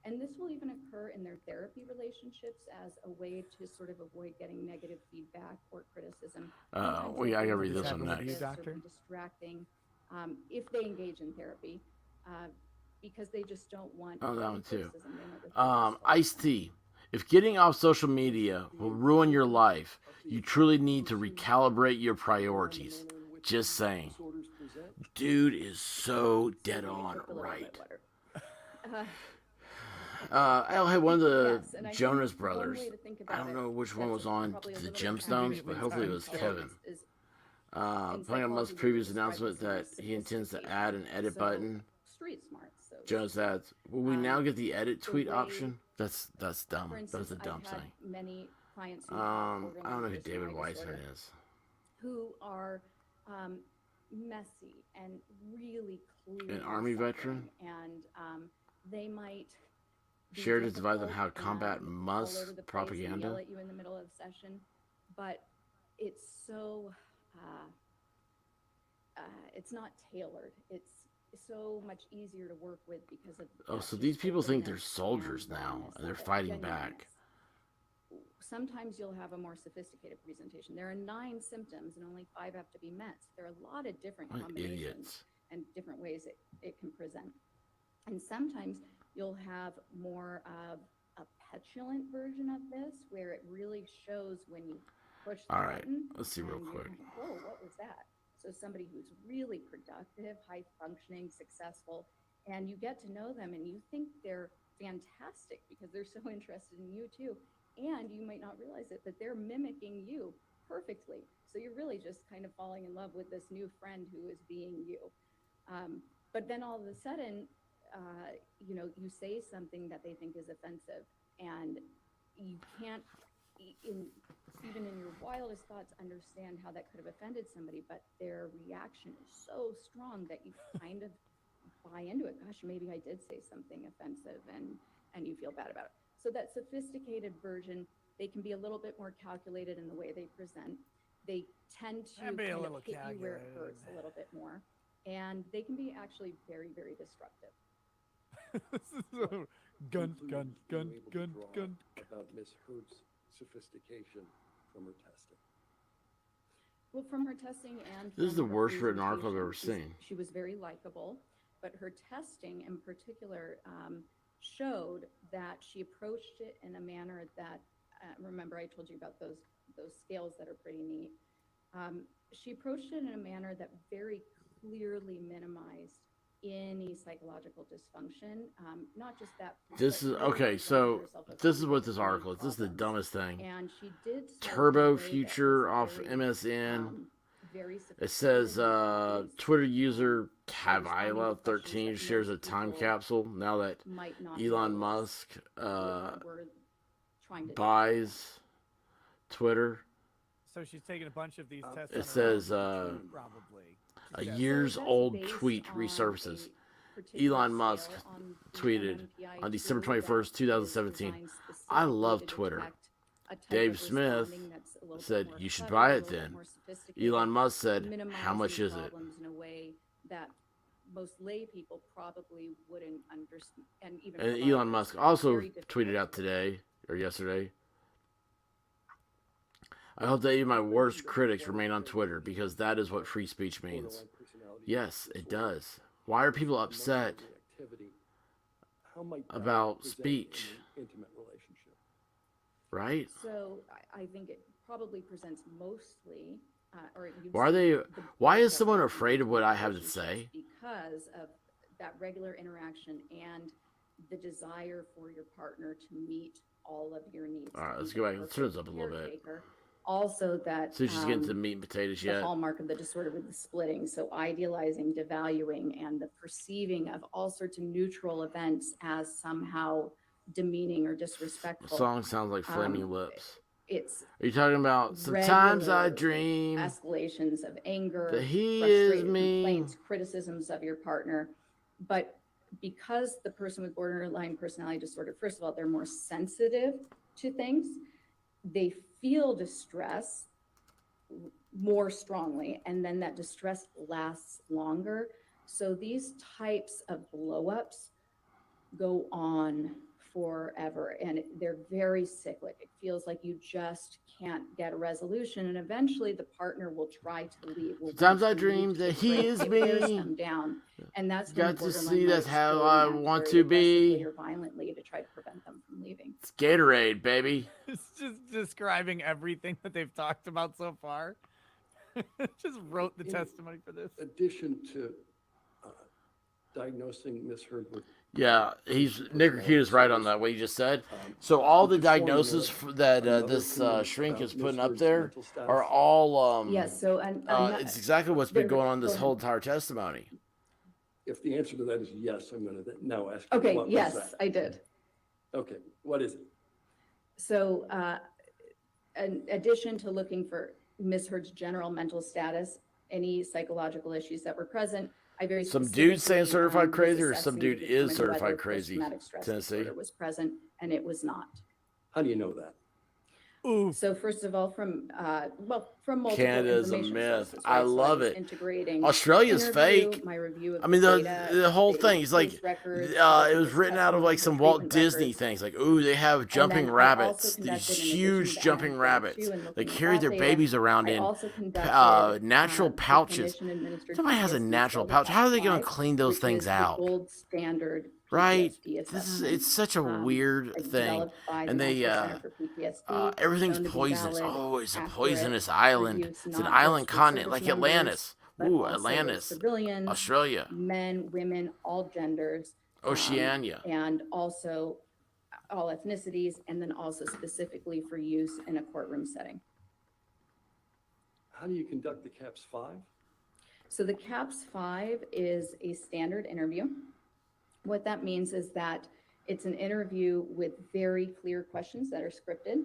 And this will even occur in their therapy relationships as a way to sort of avoid getting negative feedback or criticism. I gotta read this one next. Distracting, if they engage in therapy, because they just don't want. Oh, that one too. Ice-T. If getting off social media will ruin your life, you truly need to recalibrate your priorities. Just saying. Dude is so dead on right. I had one of the Jonas Brothers. I don't know which one was on the Gemstones, but hopefully it was Kevin. Playing on Musk's previous announcement that he intends to add an edit button. Jonas adds, "Will we now get the edit tweet option?" That's dumb. That's a dumb thing. I don't know who David Weissman is. Who are messy and really clueless. An Army veteran? And they might shared his advice on how to combat Musk propaganda. Yell at you in the middle of session, but it's so it's not tailored. It's so much easier to work with because of. So these people think they're soldiers now and they're fighting back. Sometimes you'll have a more sophisticated presentation. There are 9 symptoms and only 5 have to be met. There are a lot of different combinations and different ways it can present. And sometimes you'll have more of a petulant version of this where it really shows when you push the button. Let's see real quick. Whoa, what was that? So somebody who's really productive, high functioning, successful, and you get to know them and you think they're fantastic because they're so interested in you too. And you might not realize it, that they're mimicking you perfectly. So you're really just kind of falling in love with this new friend who is being you. But then all of a sudden, you say something that they think is offensive, and you can't, even in your wildest thoughts, understand how that could have offended somebody, but their reaction is so strong that you kind of buy into it. Gosh, maybe I did say something offensive, and and you feel bad about it. So that sophisticated version, they can be a little bit more calculated in the way they present. They tend to Can be a kind little of hit you where it calculated. hurts a little bit more. And they can be actually very, very destructive. Gun, Conclusions gun, were gun, you able to gun, draw gun. About Ms. Heard's sophistication from her testing. Well, from her testing and This is from the her worst written article I've ever presentation, seen. She was very likable, but her testing in particular showed that she approached it in a manner that, remember I told you about those scales that are pretty neat. She approached it in a manner that very clearly minimized any psychological dysfunction, not just that. This but is really okay. presented So herself as this is what this having article is. This is the problems. dumbest thing. And she did so in a Turbo way that Future was off very, MSN. very It says sophisticated and Twitter user responding to questions Cavila13 that shares a most time people capsule now that might not Elon know Musk we're trying to buys Twitter. So she's taking a bunch of these tests. It on her says own, probably. a Yeah. years So that's old based tweet on resurfaces. a particular Elon Musk scale on the tweeted MMPI on December tool that 21st, is 2017. designed I specifically love to Twitter. detect a type Dave of Smith responding that's a little bit said, more "You should clever, buy a it little bit then." more sophisticated, Elon Musk said, "How much minimizing is it?" problems in a way that most lay people probably wouldn't understand. And even And providers, Elon Musk it's also very difficult tweeted out to- today or yesterday. I hope that even my worst critics remain on Twitter because that is what free speech means. Borderline personality Yes, it disorder, does. Why are people emotional upset reactivity. How might that about present speech? in an intimate relationship? Right? So I think it probably presents mostly, or you'd Why are see they? the Why is bulk of someone it in afraid of what I have to relationships say? Because of that regular interaction and the desire for your partner to meet all of your needs. All right, to let's be go the back. Let's turn this perfect up a little bit. caretaker. Also that. So she's getting to the meat and potatoes the yet. hallmark of the disorder with the splitting. So idealizing, devaluing, and the perceiving of all sorts of neutral events as somehow demeaning or The disrespectful. song sounds like Flaming Um, Lips. It's Are you talking about sometimes I regular dream escalations of anger, that he is frustrated me? complaints, criticisms of your partner. But because the person with borderline personality disorder, first of all, they're more sensitive to things. They feel distress more strongly, and then that distress lasts longer. So these types of blow-ups go on forever, and they're very cyclic. It feels like you just can't get a resolution, and eventually the partner will try to leave. Will Sometimes want I to dream leave that to he break- is it wears me. them down, and that's when Got to borderline see that's might how go I and act want very to be. aggressively or violently to try to prevent them from leaving. It's Gatorade, baby. It's just describing everything that they've talked about so far. Just wrote the In testimony for this. addition to diagnosing Ms. Heard with Yeah, Nick is right on that. What you just said. um, So all the with formula, diagnoses that another this comment shrink about is Ms. putting up Heard's there mental status. are all Yes, so and it's exactly what's been they're- going on go this ahead. whole entire testimony. If the answer to that is yes, I'm going to now ask you, okay, what was yes, that? I did. Okay, what is it? So, in addition to looking for Ms. Heard's general mental status, any psychological issues that were present, I very Some dude saying specifically, certified was crazy or some assessing dude to is determine certified whether crazy, post-traumatic stress Tennessee. disorder was present, and it was not. How do you know that? Ooh, So first of all, from multiple Canada's a information myth. sources, I right? So love was it. integrating Australia's interview, fake. my review of I mean, the the data, whole the thing is like, case records, it the was written out of like some testimony, Walt treatment Disney records. things. Like, ooh, they have jumping then I rabbits, also these conducted, in huge addition to jumping NFPA2 rabbits. and They looking at carry that their data, babies around I in also conducted natural the pouches. clinician-administered Somebody has a PTSD natural scale, pouch. How are they going Cat to 5, clean those which things is the out? gold standard Right? PTSD This is assessment. it's such a weird thing. Developed by the And they National Center for PTSD, everything's shown to be poisonous. valid, Oh, it's a accurate, poisonous for island. use It's an not island just for continent service like members, Atlantis. but Ooh, also Atlantis. civilians, Australia. men, women, all genders, Oceania. and also all ethnicities, and then also specifically for use in a courtroom setting. How do you conduct the CAPS 5? So the CAPS 5 is a standard interview. What that means is that it's an interview with very clear questions that are scripted,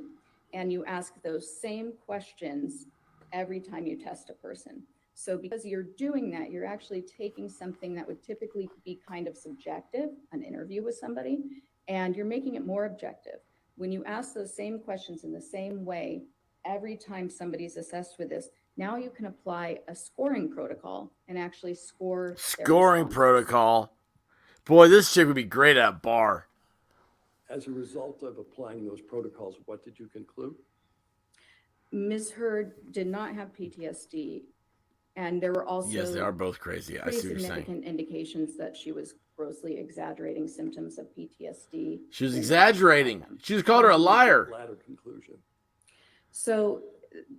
and you ask those same questions every time you test a person. So because you're doing that, you're actually taking something that would typically be kind of subjective, an interview with somebody, and you're making it more objective. When you ask those same questions in the same way, every time somebody's assessed with this, now you can apply a scoring protocol and actually score their Scoring responses. protocol. Boy, this chick would be great at a bar. As a result of applying those protocols, what did you conclude? Ms. Hurd did not have PTSD, and there were also Yes, they are both crazy. I pretty see what you're saying. significant indications that she was grossly exaggerating symptoms of PTSD. She was when exaggerating. describing them. She just called her a liar. Latter conclusion. So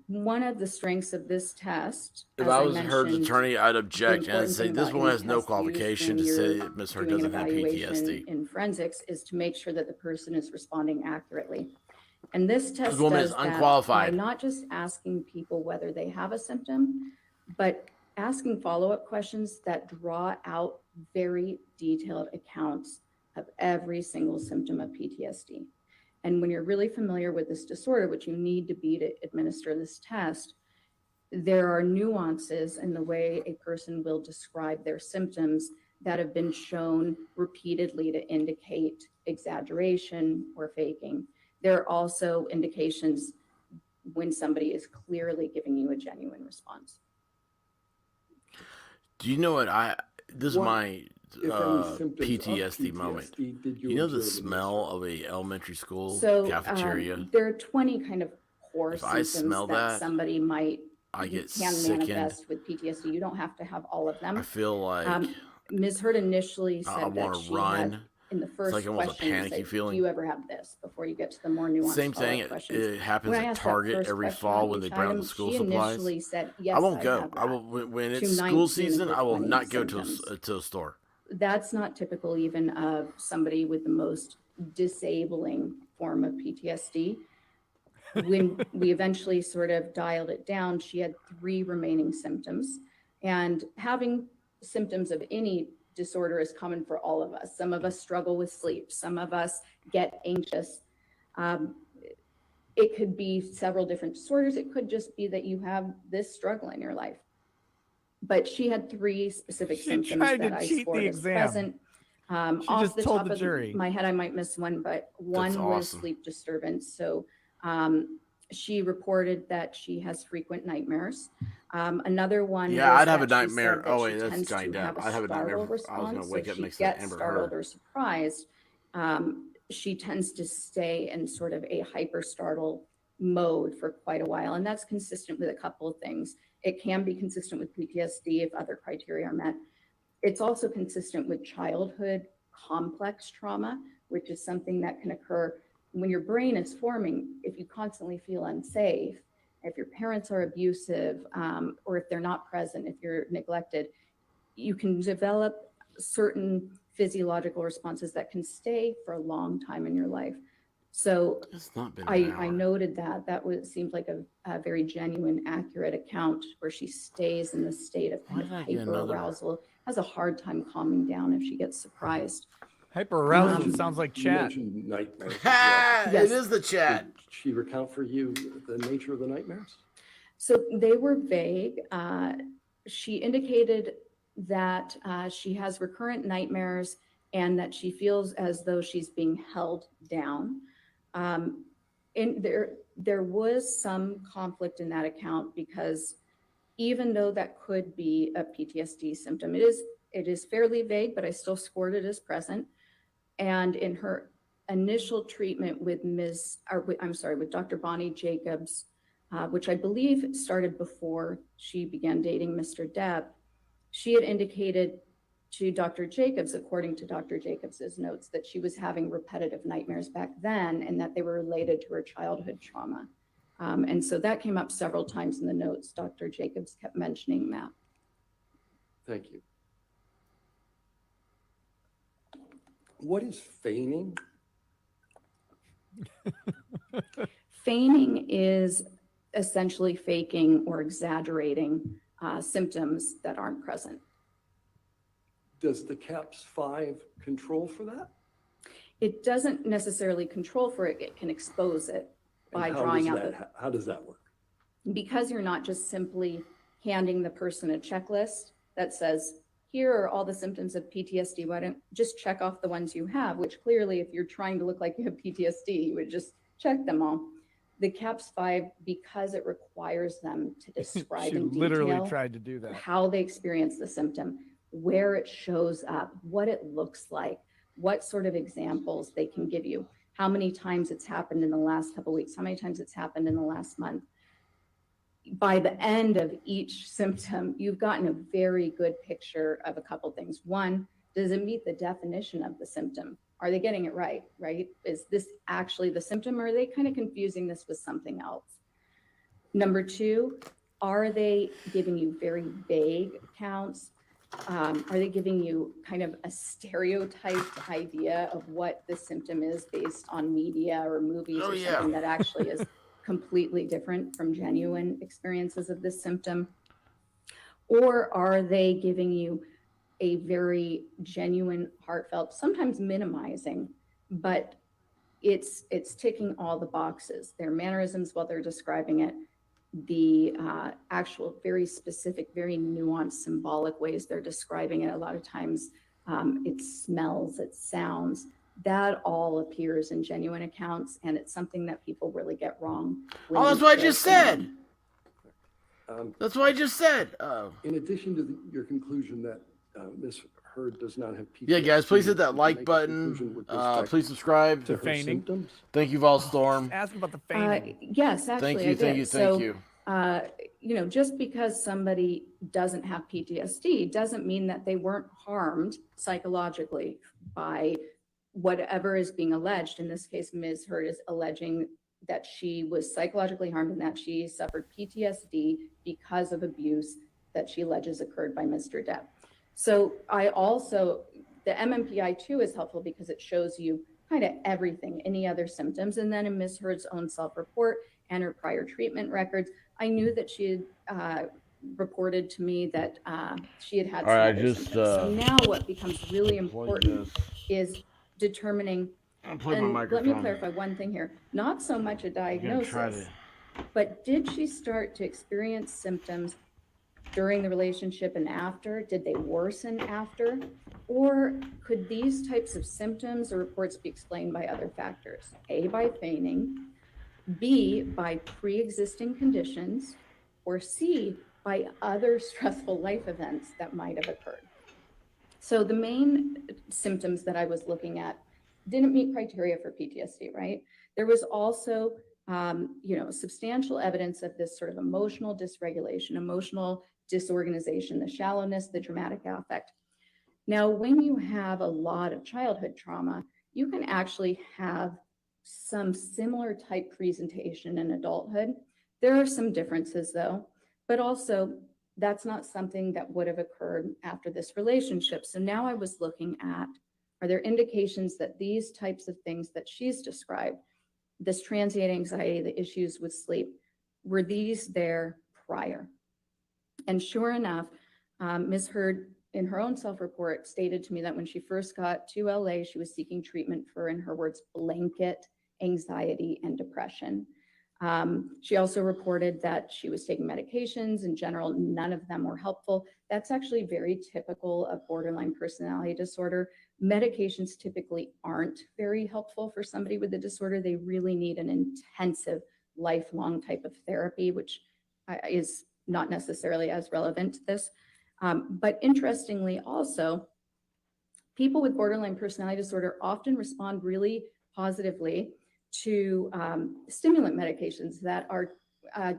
one of the strengths of this test, If as I was Hurd's mentioned, attorney, I'd object the and important say thing this about woman any has no test used qualification when to say you're that Miss Hurd doing an doesn't have evaluation PTSD. in forensics is to make sure that the person is responding accurately. And this test This woman does is that unqualified. by not just asking people whether they have a symptom, but asking follow-up questions that draw out very detailed accounts of every single symptom of PTSD. And when you're really familiar with this disorder, which you need to be to administer this test, there are nuances in the way a person will describe their symptoms that have been shown repeatedly to indicate exaggeration or faking. There are also indications when somebody is clearly giving you a genuine response. Do you know what this is What, my If any symptoms of PTSD moment. PTSD did You know the observe in this smell trial? of a elementary school So cafeteria? there are 20 kind of core If I symptoms smell that that, somebody might I get can sickened. manifest with PTSD. You don't have to have all of them. I feel like Ms. Hurd initially I said that want to she run. had, in the It's first like almost a question, you panicky say, feeling. do you ever have this, before you get to the more nuanced Same thing. follow-up questions. It happens When I at asked that Target first every question fall on when they each bring out item, the school she supplies. initially said, yes, I won't go. have I that. will when To it's school 19 of season. the I will 20 not go symptoms. to a store. That's not typical even of somebody with the most disabling form of PTSD. When we eventually sort of dialed it down, she had 3 remaining symptoms. And having symptoms of any disorder is common for all of us. Some of us struggle with sleep. Some of us get anxious. It could be several different disorders. It could just be that you have this struggle in your life. But she had 3 specific She symptoms tried to that I cheat the scored as exam. present. She Off just the told top the of jury. my head, I might miss one, but one That's was awesome. sleep disturbance. So she reported that she has frequent nightmares. Another one Yeah, is I'd have a that she nightmare. said that Oh she wait, that's tends going to down. have a I'd have a nightmare. startle I was gonna response. wake So up she next to gets Amber startled Heard. or surprised. She tends to stay in sort of a hyper startle mode for quite a while. And that's consistent with a couple of things. It can be consistent with PTSD if other criteria are met. It's also consistent with childhood complex trauma, which is something that can occur when your brain is forming. If you constantly feel unsafe, if your parents are abusive, or if they're not present, if you're neglected, you can develop certain physiological responses that can stay for a long time in your life. So It's not been an I hour. noted that seemed like a very genuine, accurate account where she stays in the state of kind Why of did I get hyper another? arousal, has a hard time calming down if she gets surprised. Hyper arousal Um, sounds like You chat. mentioned nightmares as well. Ha! Yes. It is the chat. Did she recount for you the nature of the nightmares? So they were vague. She indicated that she has recurrent nightmares and that she feels as though she's being held down. And there was some conflict in that account because even though that could be a PTSD symptom, it is fairly vague, but I still scored it as present. And in her initial treatment with with Dr. Bonnie Jacobs, which I believe started before she began dating Mr. Depp, she had indicated to Dr. Jacobs, according to Dr. Jacobs's notes, that she was having repetitive nightmares back then and that they were related to her childhood trauma. And so that came up several times in the notes. Dr. Jacobs kept mentioning that. Thank you. What is feigning? Feigning is essentially faking or exaggerating symptoms that aren't present. Does the CAPS-5 control for that? It doesn't necessarily control for it. It can expose it by And drawing out how does that work? because you're not just simply handing the person a checklist that says, here are all the symptoms of PTSD. Why don't just check off the ones you have, which clearly, if you're trying to look like you have PTSD, you would just check them all. The CAPS-5, because it requires them to describe She in literally detail tried to do that. how they experience the symptom, where it shows up, what it looks like, what sort of examples they can give you, how many times it's happened in the last couple of weeks, how many times it's happened in the last month. By the end of each symptom, you've gotten a very good picture of a couple things. One, does it meet the definition of the symptom? Are they getting it right? Is this actually the symptom, or are they kind of confusing this with something else? Number two, are they giving you very vague accounts? Are they giving you kind of a stereotyped idea of what the symptom is based on media or movies or something that actually is completely different from genuine experiences of this symptom? Or are they giving you a very genuine, heartfelt, sometimes minimizing, but it's ticking all the boxes, their mannerisms while they're describing it, the actual very specific, very nuanced, symbolic ways they're describing it. A lot of times it smells, it sounds, that all appears in genuine accounts, and it's something that people really get wrong. Oh, that's what I just said. That's what I just said. In addition to your conclusion that Ms. Heard does not have PTSD. Yeah, guys, please hit that make like a button. conclusion with respect Please subscribe. to her Feigning. symptoms? Thank you, Volstorm. Ask about the feigning. Yes, actually, Thank you, I did. thank you. You know, just because somebody doesn't have PTSD doesn't mean that they weren't harmed psychologically by whatever is being alleged. In this case, Ms. Heard is alleging that she was psychologically harmed and that she suffered PTSD because of abuse that she alleges occurred by Mr. Depp. So the MMPI too is helpful because it shows you kind of everything, any other symptoms. And then in Ms. Heard's own self-report and her prior treatment records, I knew that she had reported to me that she had had some other symptoms. So now what becomes really important is determining, and let me clarify one thing here, not so much a diagnosis, but did she start to experience symptoms during the relationship and after? Did they worsen after? Or could these types of symptoms or reports be explained by other factors? A, by feigning, B, by pre-existing conditions, or C, by other stressful life events that might have occurred. So the main symptoms that I was looking at didn't meet criteria for PTSD, right? There was also, substantial evidence of this sort of emotional dysregulation, emotional disorganization, the shallowness, the dramatic affect. Now, when you have a lot of childhood trauma, you can actually have some similar type presentation in adulthood. There are some differences though, but also that's not something that would have occurred after this relationship. So now I was looking at, are there indications that these types of things that she's described, this transient anxiety, the issues with sleep, were these there prior? And sure enough, Ms. Heard, in her own self-report, stated to me that when she first got to LA, she was seeking treatment for, in her words, blanket anxiety and depression. She also reported that she was taking medications. In general, none of them were helpful. That's actually very typical of borderline personality disorder. Medications typically aren't very helpful for somebody with the disorder. They really need an intensive, lifelong type of therapy, which is not necessarily as relevant to this. But interestingly also, people with borderline personality disorder often respond really positively to stimulant medications that are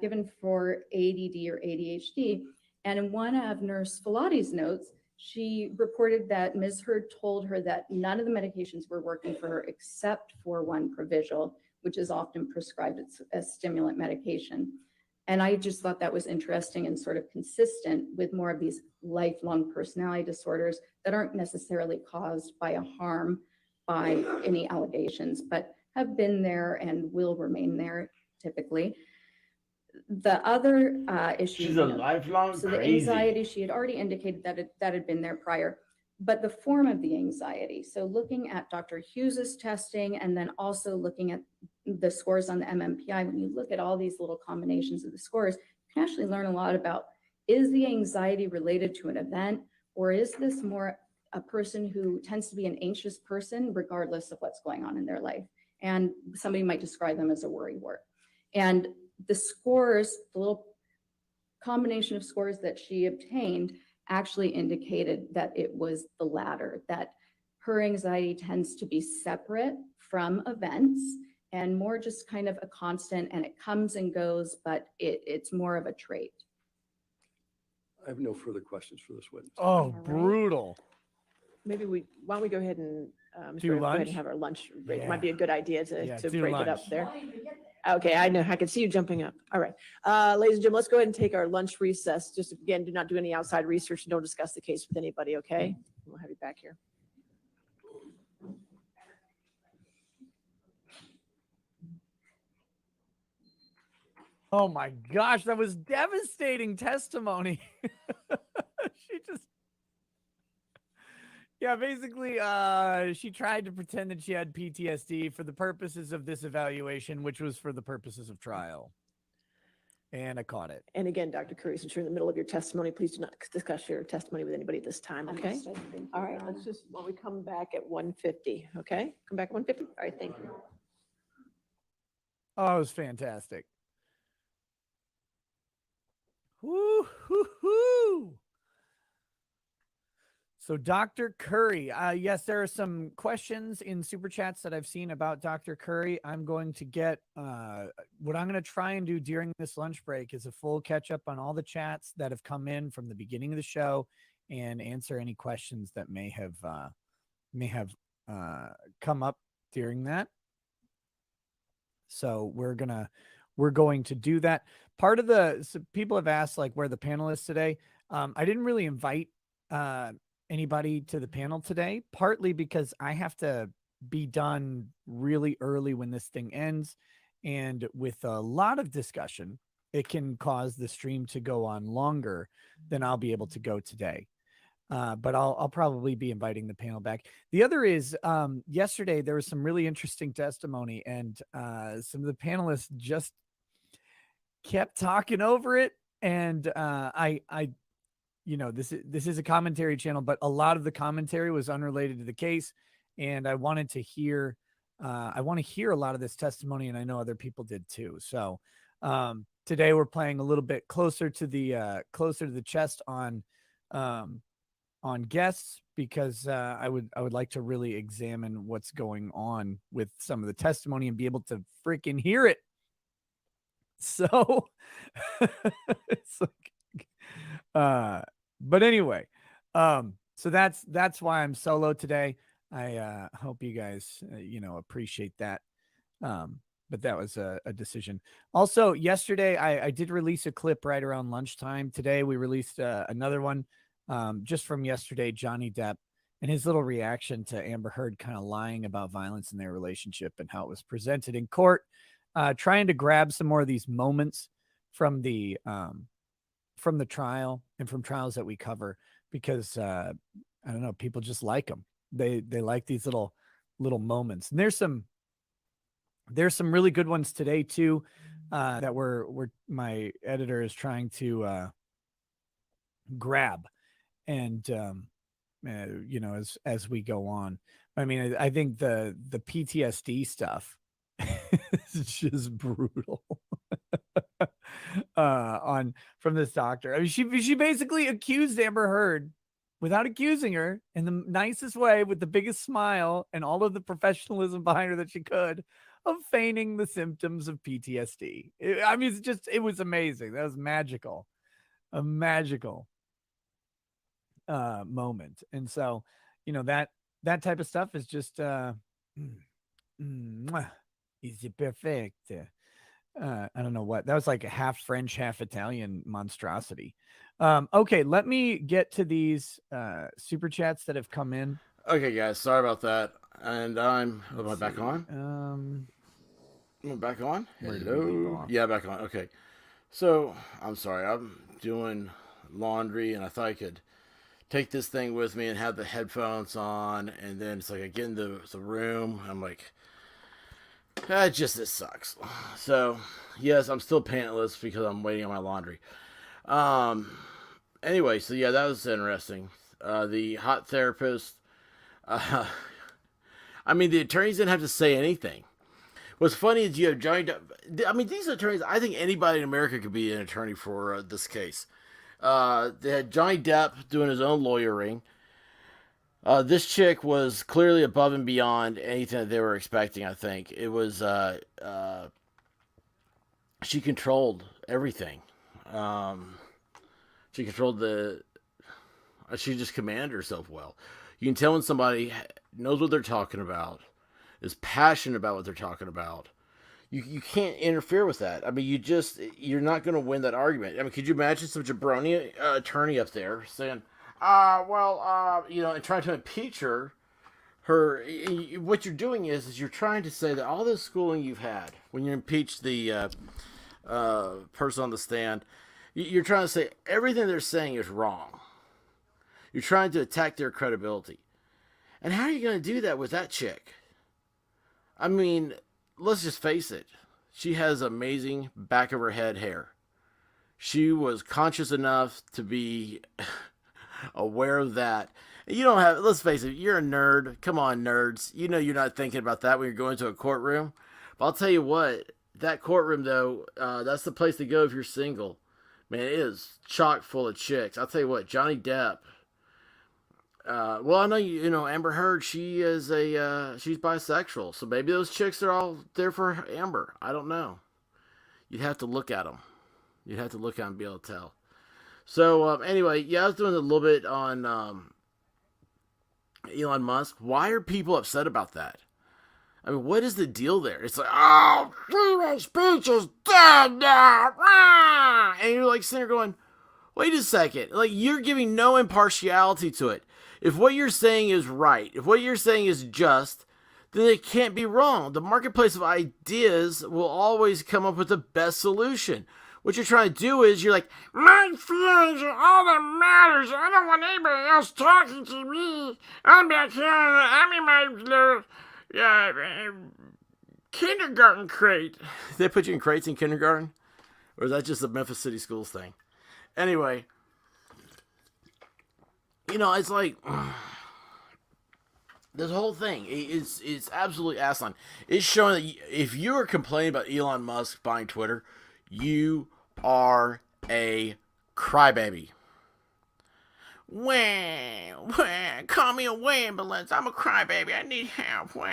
given for ADD or ADHD. And in one of Nurse Filati's notes, she reported that Ms. Heard told her that none of the medications were working for her except for one Provigil, which is often prescribed as stimulant medication. And I just thought that was interesting and sort of consistent with more of these lifelong personality disorders that aren't necessarily caused by a harm by any allegations, but have been there and will remain there typically. The other issue, She's a lifelong so the anxiety, she had already indicated that that had been there prior, but the form of the anxiety. So looking at Dr. Hughes's testing and then also looking at the scores on the MMPI, when you look at all these little combinations of the scores, you can actually learn a lot about, is the anxiety related to an event, Or is this more a person who tends to be an anxious person regardless of what's going on in their life? And somebody might describe them as a worrywart. And the scores, the little combination of scores that she obtained actually indicated that it was the latter, that her anxiety tends to be separate from events and more just kind of a constant, and it comes and goes, but it's more of a trait. I have no further questions for this witness. Oh, right. brutal. Why don't we go ahead and Do go ahead lunch? and have our lunch break? It Yeah. might be a good idea to, Yeah, to do break it up lunch. there. Okay, I know. I can see you jumping up. All right. Ladies and gentlemen, let's go ahead and take our lunch recess. Just again, do not do any outside research and don't discuss the case with anybody, okay? We'll have you back here. Oh my gosh, that was devastating testimony. She just, yeah, basically, she tried to pretend that she had PTSD for the purposes of this evaluation, which was for the purposes of trial. And I caught it. And again, Dr. Curry, since you're in the middle of your testimony, please do not discuss your testimony with anybody at this time, okay? Understood. Thank you, All right, Your let's Honor. just, while we come back at 1:50, okay? Come back at 1:50? All right, thank you. Oh, it was fantastic. Woo, hoo, hoo. So Dr. Curry, yes, there are some questions in Super Chats that I've seen about Dr. Curry. I'm going to get, what I'm going to try and do during this lunch break is a full catch up on all the chats that have come in from the beginning of the show and answer any questions that may have come up during that. So we're going to do that. Part of so people have asked like where the panel is today. I didn't really invite anybody to the panel today, partly because I have to be done really early when this thing ends. And with a lot of discussion, it can cause the stream to go on longer than I'll be able to go today. But I'll probably be inviting the panel back. The other is yesterday there was some really interesting testimony, and some of the panelists just kept talking over it. And this is a commentary channel, but a lot of the commentary was unrelated to the case, and I wanted to hear a lot of this testimony, and I know other people did too. So today we're playing a little bit closer to the chest on guests, because I would like to really examine what's going on with some of the testimony and be able to freaking hear it. So it's like, but anyway, so that's why I'm solo today. I hope you guys appreciate that. But that was a decision. Also, yesterday I did release a clip right around lunchtime. Today we released another one. Just from yesterday, Johnny Depp and his little reaction to Amber Heard kind of lying about violence in their relationship and how it was presented in court, trying to grab some more of these moments from the trial and from trials that we cover, because I don't know, people just like them. They like these little moments, and there's some really good ones today too, that my editor is trying to grab. And as we go on, I mean, I think the PTSD stuff is just brutal. From this doctor. I mean, she basically accused Amber Heard without accusing her, in the nicest way, with the biggest smile and all of the professionalism behind her that she could, of feigning the symptoms of PTSD. It was amazing. That was magical. A magical moment. And so, that type of stuff is just is it perfect? I don't know what that was, like a half French, half Italian monstrosity. Okay, let me get to these super chats that have come in. Okay, guys, sorry about that. And am I back on? Am I back on? Where did we leave Hello? off? Yeah, back on. Okay. So, I'm sorry. I'm doing laundry, and I thought I could take this thing with me and have the headphones on, and then it's like I get in the room, I'm like, this sucks. So, yes, I'm still pantless because I'm waiting on my laundry. Anyway, so yeah, that was interesting. the hot therapist. I mean, the attorneys didn't have to say anything. What's funny is you have Johnny Depp. I mean, these attorneys, I think anybody in America could be an attorney for this case. They had Johnny Depp doing his own lawyering. This chick was clearly above and beyond anything that they were expecting, I think. It was, she controlled everything. She controlled she just commanded herself well. You can tell when somebody knows what they're talking about, is passionate about what they're talking about. You can't interfere with that. I mean, you're not going to win that argument. I mean, could you imagine some jabroni attorney up there saying, and trying to impeach her? What you're doing is you're trying to say that all this schooling you've had, when you impeach the person on the stand, you're trying to say everything they're saying is wrong. You're trying to attack their credibility. And how are you going to do that with that chick? I mean, let's just face it. She has amazing back of her head hair. She was conscious enough to be aware of that. Let's face it, you're a nerd. Come on, nerds. You know you're not thinking about that when you're going to a courtroom. But I'll tell you what, that courtroom, though, that's the place to go if you're single. Man, it is chock full of chicks. I'll tell you what, Johnny Depp. I know Amber Heard. She's bisexual, so maybe those chicks are all there for Amber. I don't know. You'd have to look at them. You'd have to look at them and be able to tell. So anyway, I was doing a little bit on Elon Musk. Why are people upset about that? I mean, what is the deal there? It's like, oh, freedom of speech is dead now. Ah! And you're like sitting there going, wait a second. Like, you're giving no impartiality to it. If what you're saying is right, if what you're saying is just, then it can't be wrong. The marketplace of ideas will always come up with the best solution. What you're trying to do is you're like, my feelings are all that matters. I don't want anybody else talking to me. I'm back here. I'm in my little kindergarten crate. They put you in crates in kindergarten? Or is that just a Memphis City Schools thing? Anyway, it's like this whole thing it's absolutely asinine. It's showing that if you are complaining about Elon Musk buying Twitter, you are a crybaby. Wah, call me a ambulance. I'm a crybaby. I need help. Wah.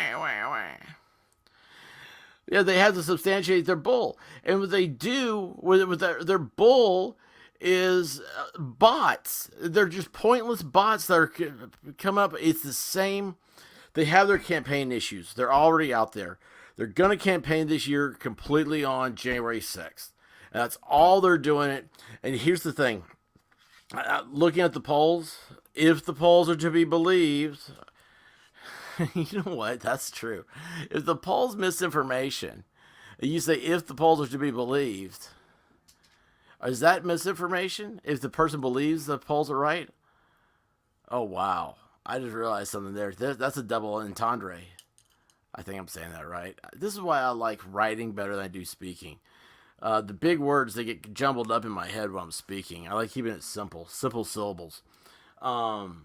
Yeah, they have to substantiate their bull, and what they do with their bull is bots. They're just pointless bots that are coming up. It's the same. They have their campaign issues. They're already out there. They're going to campaign this year completely on January 6th. And that's all they're doing it. And here's the thing. Looking at the polls, if the polls are to be believed, you know what? That's true. If the polls misinformation, you say if the polls are to be believed, is that misinformation? If the person believes the polls are right? Oh, wow. I just realized something there. That's a double entendre. I think I'm saying that right. This is why I like writing better than I do speaking. The big words, they get jumbled up in my head when I'm speaking. I like keeping it simple syllables. But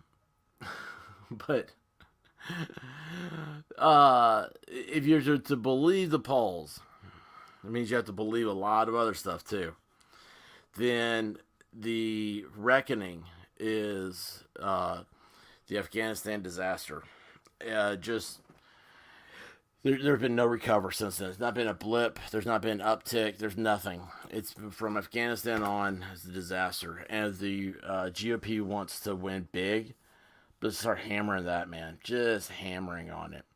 if you're to believe the polls, it means you have to believe a lot of other stuff too. Then the reckoning is the Afghanistan disaster. There's been no recovery since then. There's not been a blip. There's not been an uptick. There's nothing. It's from Afghanistan on. It's a disaster. And the GOP wants to win big. But start hammering that, man. Just hammering on it.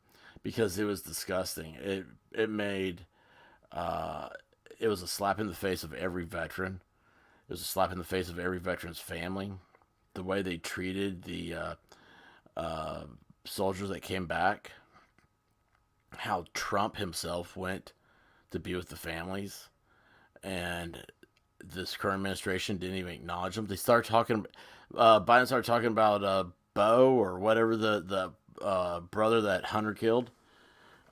Because it was disgusting. It made... it was a slap in the face of every veteran. It was a slap in the face of every veteran's family. The way they treated the soldiers that came back. How Trump himself went to be with the families, and this current administration didn't even acknowledge them. They started talking. Biden started talking about Bo or whatever the brother that Hunter killed,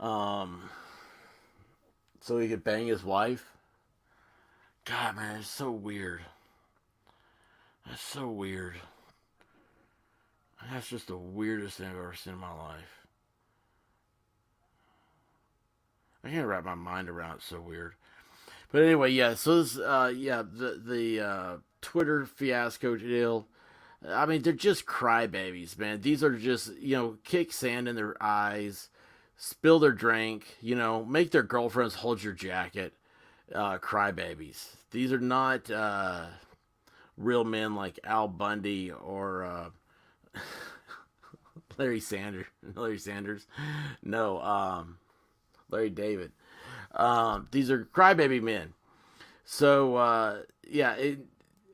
so he could bang his wife. God, man, it's so weird. That's so weird. That's just the weirdest thing I've ever seen in my life. I can't wrap my mind around it. It's so weird. But anyway, yeah. So this, the Twitter fiasco deal. I mean, they're just crybabies, man. These are just, kick sand in their eyes, spill their drink, make their girlfriends hold your jacket. Crybabies. These are not real men like Al Bundy or Larry Sanders. No, Larry David. These are crybaby men. So,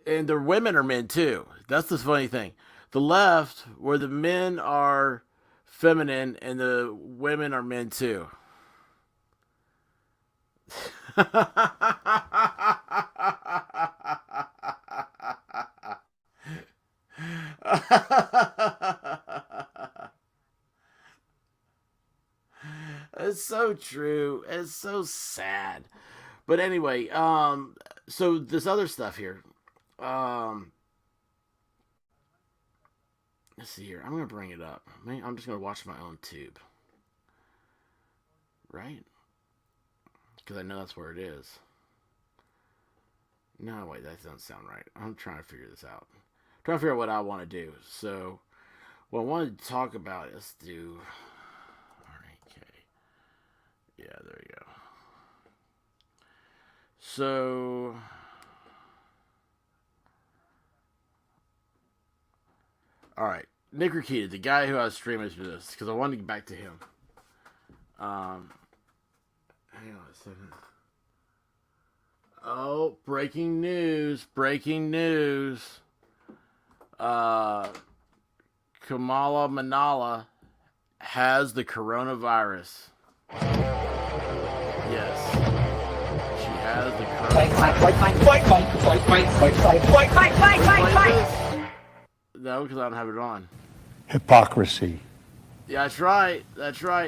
and the women are men too. That's the funny thing. The left, where the men are feminine and the women are men too. It's so true. It's so sad. But anyway, so this other stuff here. Let's see here. I'm gonna bring it up. I'm just gonna watch my own tube. Right? Because I know that's where it is. No, wait, that doesn't sound right. I'm trying to figure this out. I'm trying to figure out what I want to do. So, what I wanted to talk about is do RAK. Yeah, there you go. So, all right, Nick Rakita, the guy who I was streaming for this, because I wanted to get back to him. Hang on a second. Oh, breaking news. Kamala Manala has the coronavirus. Yes. She has the coronavirus. No, because I don't have it on. Hypocrisy. Yeah, that's right.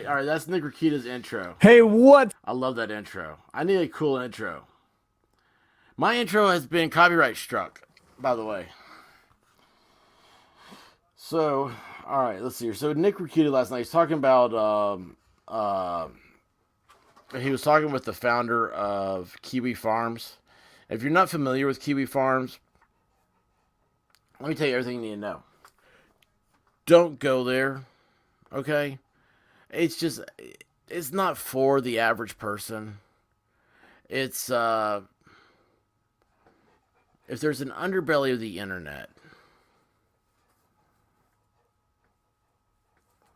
All right, that's Nick Rakita's intro. Hey, what? I love that intro. I need a cool intro. My intro has been copyright struck, by the way. So, all right, let's see here. So Nick Rakita last night, he's talking about, he was talking with the founder of Kiwi Farms. If you're not familiar with Kiwi Farms, let me tell you everything you need to know. Don't go there, okay? It's not for the average person. It's, if there's an underbelly of the internet,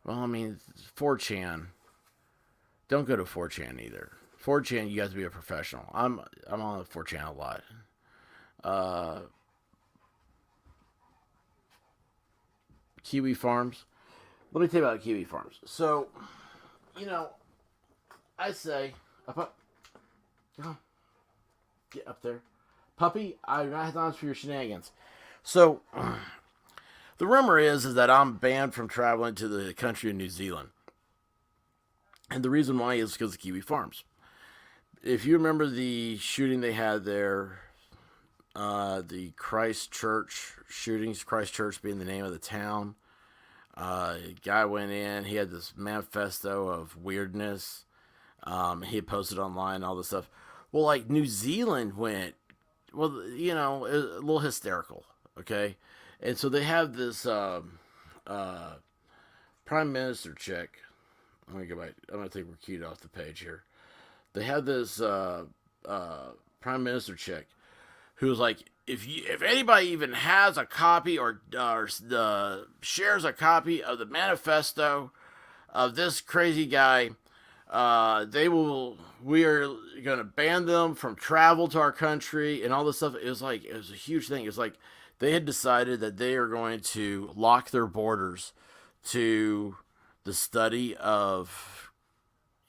well, I mean, 4chan. Don't go to 4chan either. 4chan, you have to be a professional. I'm on 4chan a lot. Kiwi Farms. Let me tell you about Kiwi Farms. So, I say, get up there. Puppy, I do not have time for your shenanigans. So, the rumor is that I'm banned from traveling to the country of New Zealand. And the reason why is because of Kiwi Farms. If you remember the shooting they had there, the Christchurch shootings, Christchurch being the name of the town. A guy went in, he had this manifesto of weirdness. He had posted online, all this stuff. Well, like New Zealand went, a little hysterical, okay? And so they have this Prime Minister chick. I'm going to take Rakita off the page here. They have this Prime Minister chick who's like, if anybody even has a copy or shares a copy of the manifesto of this crazy guy, we are going to ban them from travel to our country and all this stuff. It was a huge thing. It was like they had decided that they are going to lock their borders to the study of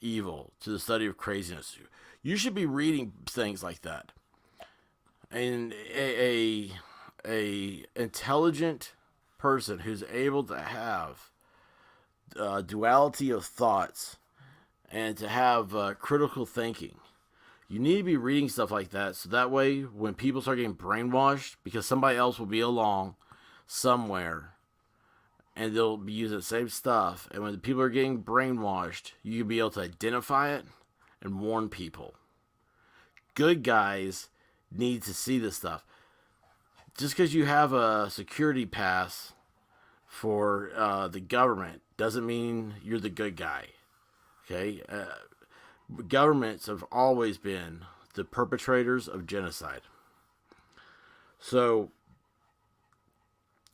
evil, to the study of craziness. You should be reading things like that. And a intelligent person who's able to have duality of thoughts and to have critical thinking. You need to be reading stuff like that, so that way when people start getting brainwashed, because somebody else will be along somewhere and they'll be using the same stuff. And when the people are getting brainwashed, you can be able to identify it and warn people. Good guys need to see this stuff. Just because you have a security pass for the government doesn't mean you're the good guy. Okay? Governments have always been the perpetrators of genocide. So,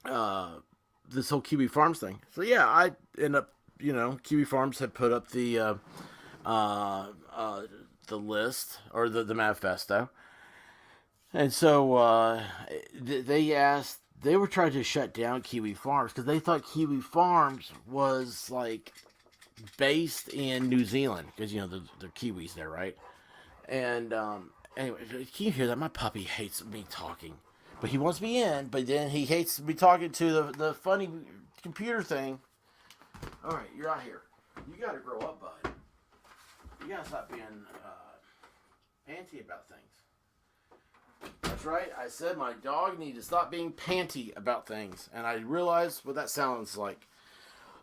this whole Kiwi Farms thing. So yeah, I end up, Kiwi Farms had put up the list or the manifesto, and so they were trying to shut down Kiwi Farms because they thought Kiwi Farms was like based in New Zealand because they're Kiwis there, right? And anyway, can you hear that? My puppy hates me talking. But he wants me in, but then he hates me talking to the funny computer thing. All right, you're out here. You got to grow up, bud. You got to stop being panty about things. That's right. I said my dog needs to stop being panty about things. And I realized what that sounds like.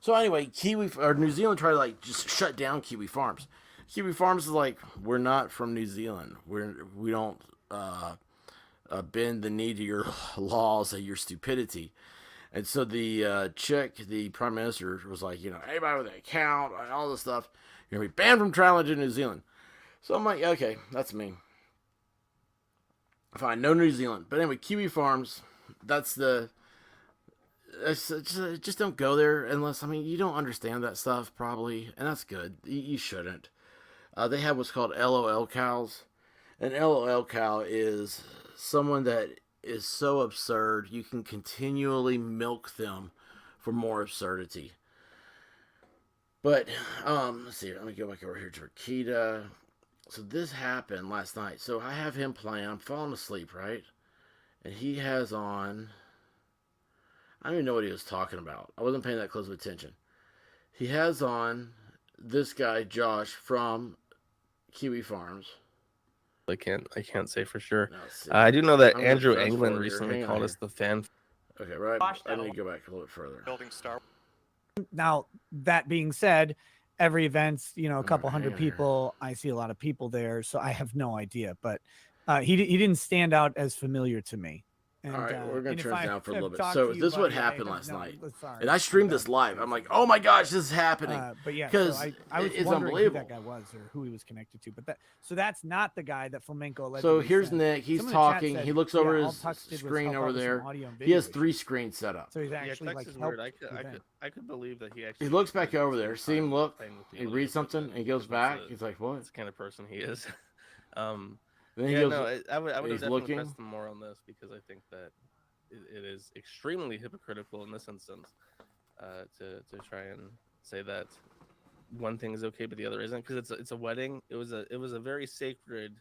So anyway, New Zealand tried to just shut down Kiwi Farms. Kiwi Farms is like, we're not from New Zealand. We don't bend the knee to your laws and your stupidity. And so the prime minister was like, anybody with an account, all this stuff, you're going to be banned from traveling to New Zealand. So I'm like, okay, that's me. Fine, no New Zealand. But anyway, Kiwi Farms, just don't go there unless, you don't understand that stuff probably, and that's good. You shouldn't. They have what's called LOL cows. An LOL cow is someone that is so absurd you can continually milk them for more absurdity. But let's see, let me go back over here to Akita. So this happened last night. So I have him playing. I'm falling asleep, right? And he has on, I don't even know what he was talking about. I wasn't paying that close of attention. He has on this guy Josh from Kiwi Farms. I can't say for sure. No, see. I do know that I'm gonna Andrew fast England forward here. recently Hang on called here. us the fan. Okay, right. I need to go back a little bit further. Building Star. Now, that being said, every event's, a couple hang hundred on here. people. I see a lot of people there, so I have no idea. But he didn't stand out as familiar to me. And, All right, we're gonna and if turn it I down for a have little bit. talked So to you, this is what buddy, I happened don't last know. night. Sorry, And I streamed this don't- live. I'm like, oh my gosh, this is happening. But yeah, 'Cause so I was it's wondering who unbelievable. that guy was or who he was connected to. But that's not the guy that Flamenco allegedly So here's sent. Nick. He's Someone in the chat talking. said, He looks yeah, over all his Tux did was screen help over out with some there. audio and He has video 3 issues. screens set up. So he's Yeah, actually Tux like is helped weird. the I could believe that he He actually. looks back spent over some there. See him time look. playing with the He other reads guys, something. but And he goes that's back. the- He's like, what? That's the kind of person he is. Then he Yeah, goes, no, I would have he's definitely looking. pressed him more on this because I think that it is extremely hypocritical in this instance to try and say that one thing is okay but the other isn't because it's a wedding. It was a very sacred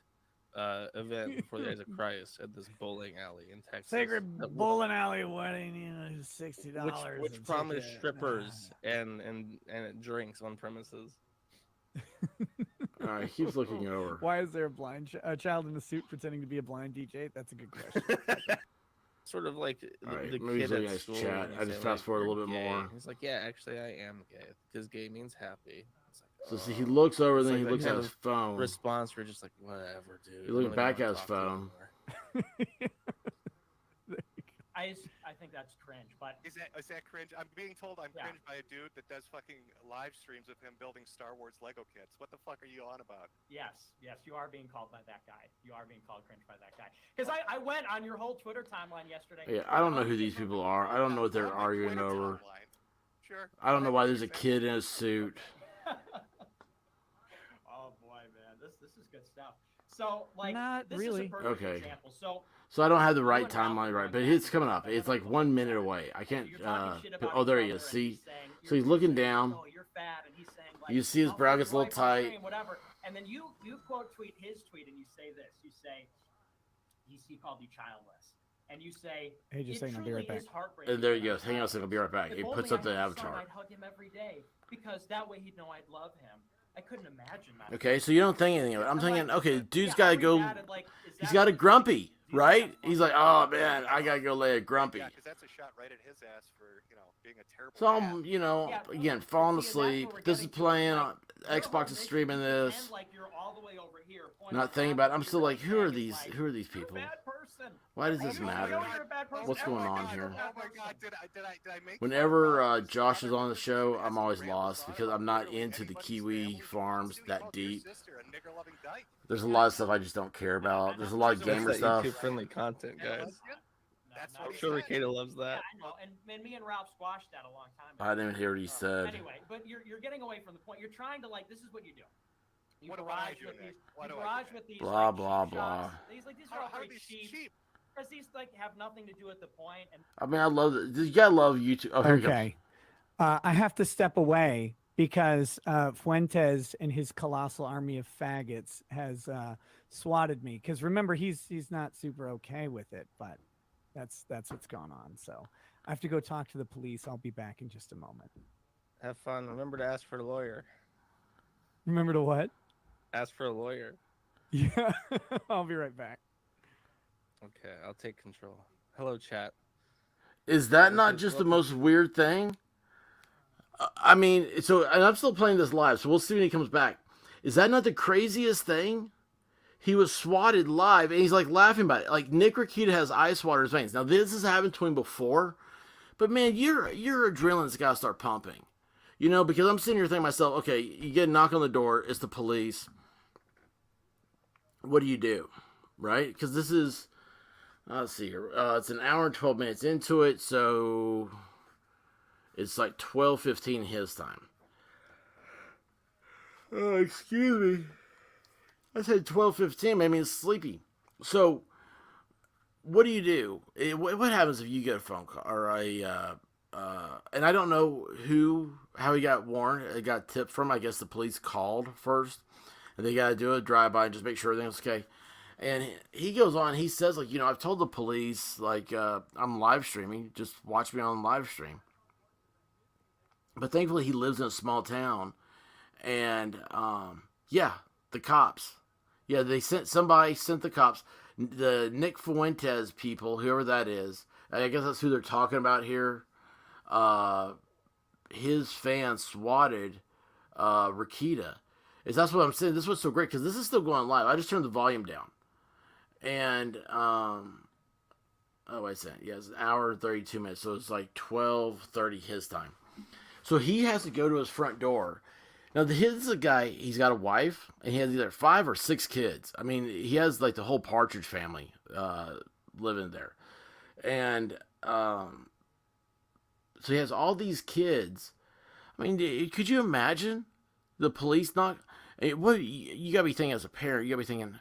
event before the eyes of Christ at this bowling alley in Texas. Sacred that- bowling alley wedding, $60. which promised strippers and drinks on premises. all right, he keeps looking over. Why is there a child in a suit pretending to be a blind DJ? That's a good question. Sort of like All right, the maybe he's kid looking at at his school. chat. when you I just say, fast forward a "You're little bit gay." more. He's like, yeah, actually, I am gay because gay means happy. It's like, So see, he looks over, It's then like he that looks at kind his of phone. response where you're just like, whatever, dude. You look I don't back even at wanna his talk to you phone. anymore. I think that's cringe, but Is that cringe? I'm being told I'm Yeah. cringe by a dude that does fucking live streams of him building Star Wars Lego kits. What the fuck are you on about? yes, you are being called by that guy. You are being called cringe by that guy. Because I went on your whole Twitter timeline yesterday. Yeah, I don't know who these people are. I don't know what they're On my arguing Twitter over. timeline. Sure. I don't know why there's a Whatever. kid in a suit. Oh boy, man, this is good stuff. So like, Not this really. is a perfect Okay. example. So So I don't have the You right and Ralph timeline are right, going but it's back coming and up. forth It's like on 1 the minute phone. away. I can't. you're talking shit about Oh, there each he other, is. and See, he's saying, so he's you're looking saying, down. "Oh, you're fat," and he's saying like, You see his "I'll brow fuck gets a your little wife on tight. screen," whatever. And then you quote tweet his tweet and you say this. You say he called you childless, and you say Hey, just it saying, I'll be truly right back. is heartbreaking. And there he when I'm goes. Hang on a second. I'll be right back. If He only puts I up the had a son, avatar. I'd hug him every day because that way he'd know I'd love him. I couldn't imagine that. Okay, so you don't think anything of it. I'm thinking, okay, dude's Yeah, got I to go. read that, like, is He's that got a what- grumpy, do you think right? that's He's funny? like, oh man, I gotta go lay a grumpy. Yeah, because that's a shot right at his ass for being a terrible So dad. I'm, you know, Yeah, again, but falling see, and that's what asleep. we're This is getting to. playing. Like, your Xbox whole is mission streaming is this. pretend like you're all the way over here, pointing Not at thinking half about it. I'm of still your like, who are thing is these? like, Who are these you're a people? bad person. Why does Hey, this you know matter? you're a bad person. What's Oh going my on God, here? Oh my God! Did I make? Whenever fun of Josh his is on the father show, because I'm he always has a lost son because about I'm not literally into the anybody's Kiwi family. farms He that called your deep. sister a nigger-loving dyke. There's a lot of stuff I just don't care about. There's a lot of That's gamer that stuff. YouTube friendly content, And a guys. lesbian? That's No, what I'm he sure said. Ricada loves Yeah, that. I know. And me and Ralph squashed that a long time ago. I didn't even hear what he said. Anyway, but you're getting away from the point. You're trying to like, this is what you do. You What do I barrage do, with Nick? these, What you do I do, barrage Nick? with these Blah, like, blah, cheap blah. shots. These are all How are very these cheap. cheap? Because these like have nothing to do with the point. And I mean, I love it. You gotta love YouTube. Oh, here he comes. Okay. I have to step away because Fuentes and his colossal army of faggots has swatted me. Because remember, he's not super okay with it, but that's what's going on. So I have to go talk to the police. I'll be back in just a moment. Have fun. Remember to ask for a lawyer. Remember to what? Ask for a lawyer. Yeah, I'll be right back. Okay, I'll take control. Hello, chat. Is that not just the most weird thing? I mean, so, and I'm still playing this live, so we'll see when he comes back. Is that not the craziest thing? He was swatted live, and he's like laughing about it. Like Nick Ricada has ice water in his veins. Now this has happened to him before, but man, your adrenaline's got to start pumping. You know, because I'm sitting here thinking to myself, okay, you get a knock on the door, it's the police. What do you do, right? Because this is, let's see here, it's an hour and 12 minutes into it, so it's like 12:15 his time. Oh, excuse me. I said 12:15. Maybe it's sleepy. So, what do you do? What happens if you get a phone call or and I don't know how he got warned. It got tipped from. I guess the police called first, and they got to do a drive-by and just make sure everything's okay. And he goes on. He says, like, I've told the police, like, I'm live streaming. Just watch me on live stream. But thankfully, he lives in a small town, and yeah, the cops. Yeah, somebody sent the cops. The Nick Fuentes people, whoever that is, I guess that's who they're talking about here. His fans swatted Ricada. That's what I'm saying. This was so great because this is still going live. I just turned the volume down. And, oh, wait a second. Yeah, it's an hour and 32 minutes. So it's like 12:30 his time. So he has to go to his front door. Now, this is a guy, he's got a wife, and he has either 5 or 6 kids. I mean, he has, like, the whole Partridge family living there. And so he has all these kids. I mean, could you imagine the police not... What you got to be thinking as a parent, you got to be thinking,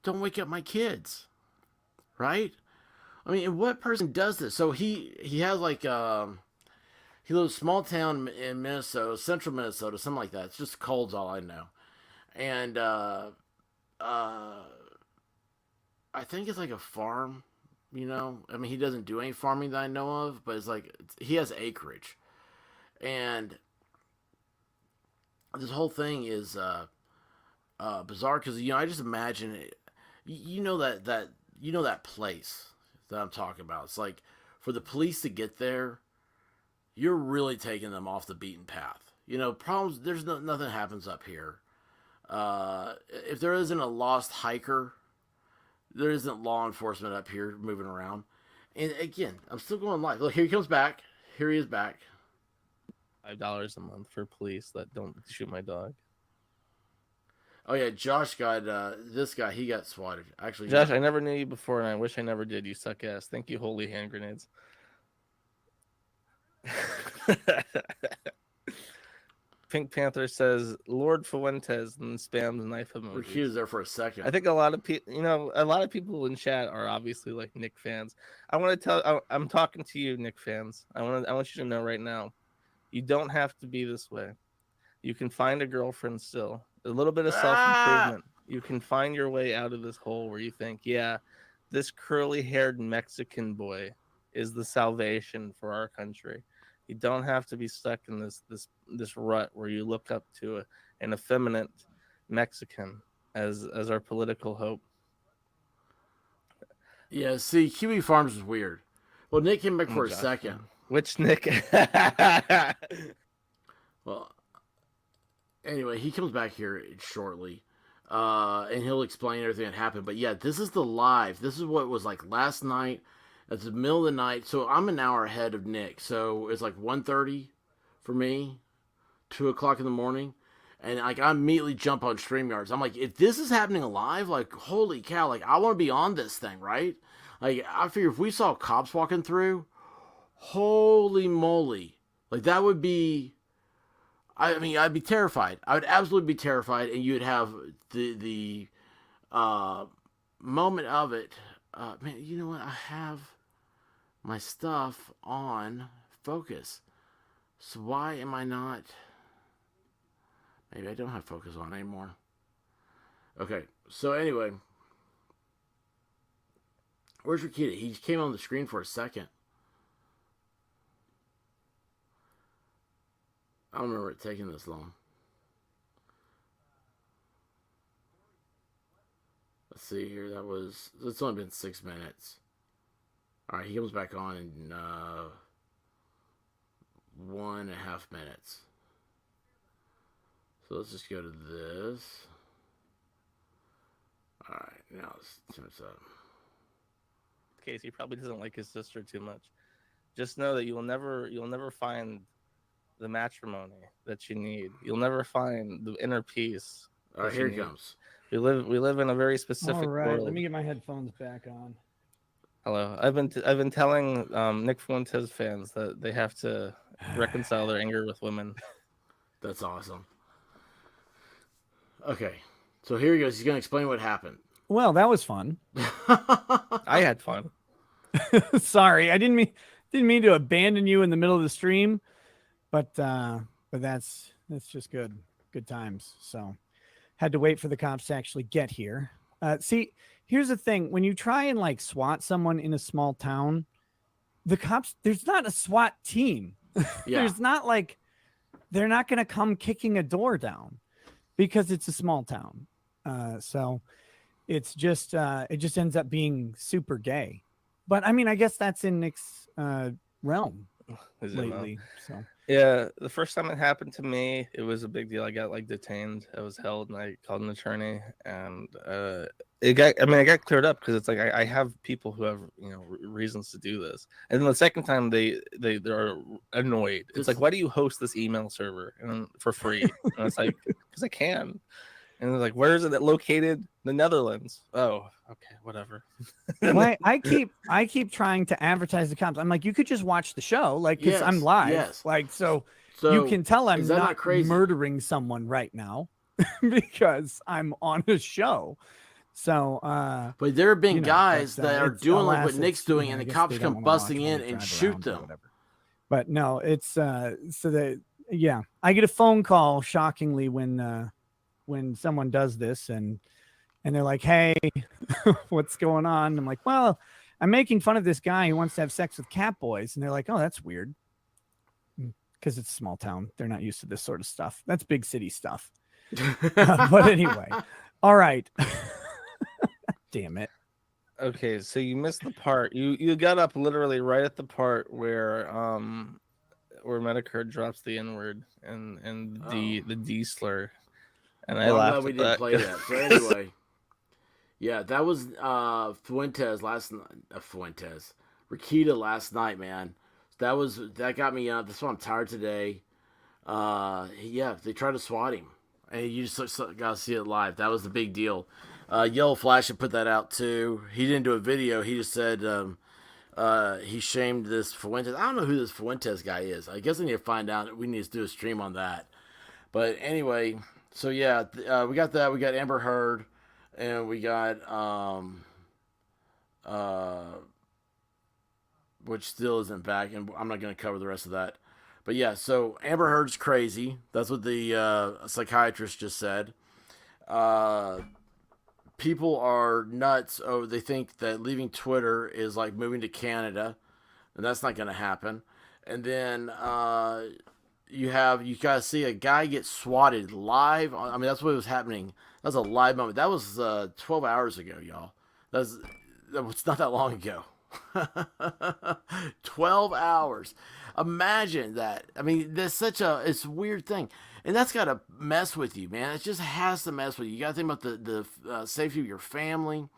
don't wake up my kids, right? I mean, what person does this? So he has, like... He lives in a small town in Minnesota, central Minnesota, something like that. It's just cold's all I know. And I think it's like a farm, I mean, he doesn't do any farming that I know of, but it's like he has acreage. And this whole thing is bizarre because, I just imagine it. That place that I'm talking about. It's like for the police to get there, you're really taking them off the beaten path. Problems, there's nothing happens up here. If there isn't a lost hiker, there isn't law enforcement up here moving around. And again, I'm still going live. Look, here he comes back. Here he is back. $5 a month for police that don't shoot my dog. Oh yeah, Josh got this guy. He got swatted. Actually, Josh, I never knew you before, and I wish I never did. You suck ass. Thank you, holy hand grenades. Pink Panther says Lord Fuentes and spams knife emoji. He was there for a second. I think a lot of people, in chat are obviously like Nick fans. I'm talking to you, Nick fans. I want you to know right now, you don't have to be this way. You can find a girlfriend still. A little bit of self-improvement. You can find your way out of this hole where you think, yeah, this curly-haired Mexican boy is the salvation for our country. You don't have to be stuck in this rut where you look up to an effeminate Mexican as our political hope. Yeah, see, Kiwi Farms is weird. Well, Nick came back for a Josh, second. Which Nick? Well, anyway, he comes back here shortly, and he'll explain everything that happened. But yeah, this is the live. This is what it was like last night. It's the middle of the night, so I'm an hour ahead of Nick. So it's like 1:30 for me, 2 o'clock in the morning, and like I immediately jump on StreamYards. I'm like, if this is happening live, like holy cow, like I want to be on this thing, right? Like I figure if we saw cops walking through, holy moly, like that would be. I mean, I'd be terrified. I would absolutely be terrified, and you'd have the moment of it. Man, you know what? I have my stuff on focus. So why am I not? Maybe I don't have focus on anymore. Okay, so anyway. Where's Rakita? He came on the screen for a second. I don't remember it taking this long. Let's see here. It's only been 6 minutes. All right, he comes back on in 1.5 minutes. So let's just go to this. All right, now let's turn this up. Casey probably doesn't like his sister too much. Just know that you'll never find the matrimony that you need. You'll never find the inner peace. All right, here it comes. We live in a very specific All right, world. let me get my headphones back on. Hello. I've been telling Nick Fuentes fans that they have to reconcile their anger with women. That's awesome. Okay, so here he goes. He's gonna explain what happened. Well, that was fun. I had fun. Sorry, I didn't mean to abandon you in the middle of the stream, but that's just good times. So had to wait for the cops to actually get here. See, here's the thing: when you try and like SWAT someone in a small town, the cops, there's not a SWAT team. Yeah. There's not like, they're not going to come kicking a door down because it's a small town. So it's just, it just ends up being super gay. But I mean, I guess that's in Nick's realm Is it now? lately. So Yeah, the first time it happened to me, it was a big deal. I got like detained. I was held, and I called an attorney, and it got cleared up because it's like I have people who have reasons to do this. And then the second time they're annoyed. It's like, why do you host this email server for free? And it's like, because I can. And they're like, where is it located? The Netherlands. Oh, okay, whatever. well, I keep trying to advertise the cops. I'm like, you could just watch the show, like, because I'm live. Yes. Like, so you can tell I'm is that not crazy? murdering someone right now because I'm on a show. So, but there have been guys but, that are it's, doing like alas, what Nick's it's, doing, I and the guess cops they don't come wanna busting watch in me and drive shoot around or them. whatever. But no, it's so that I get a phone call shockingly when someone does this and they're like, hey, what's going on? I'm like, well, I'm making fun of this guy who wants to have sex with cat boys. And they're like, oh, that's weird. Because it's a small town. They're not used to this sort of stuff. That's big city stuff. But anyway, all right. Damn it. Okay, so you missed the part. You got up literally right at the part where Medicare drops the N-word and the D slur. And I Well, I'm laughed glad at we didn't that. play that. So anyway, yeah, that was Fuentes last night. Fuentes, Rakita last night, man. That got me up. That's why I'm tired today. Yeah, they tried to SWAT him, and you just gotta see it live. That was the big deal. Yellow Flash had put that out too. He didn't do a video. He just said he shamed this Fuentes. I don't know who this Fuentes guy is. I guess I need to find out. We need to do a stream on that. But anyway. So yeah, we got that. We got Amber Heard, and we got which still isn't back, and I'm not going to cover the rest of that. But yeah, so Amber Heard's crazy. That's what the psychiatrist just said. People are nuts. Oh, they think that leaving Twitter is like moving to Canada, and that's not going to happen. And then you guys see a guy get swatted live. I mean, that's what was happening. That was a live moment. That was 12 hours ago, y'all. That was not that long ago. 12 hours. Imagine that. I mean, it's a weird thing. And that's got to mess with you, man. It just has to mess with you. You got to think about the safety of your family.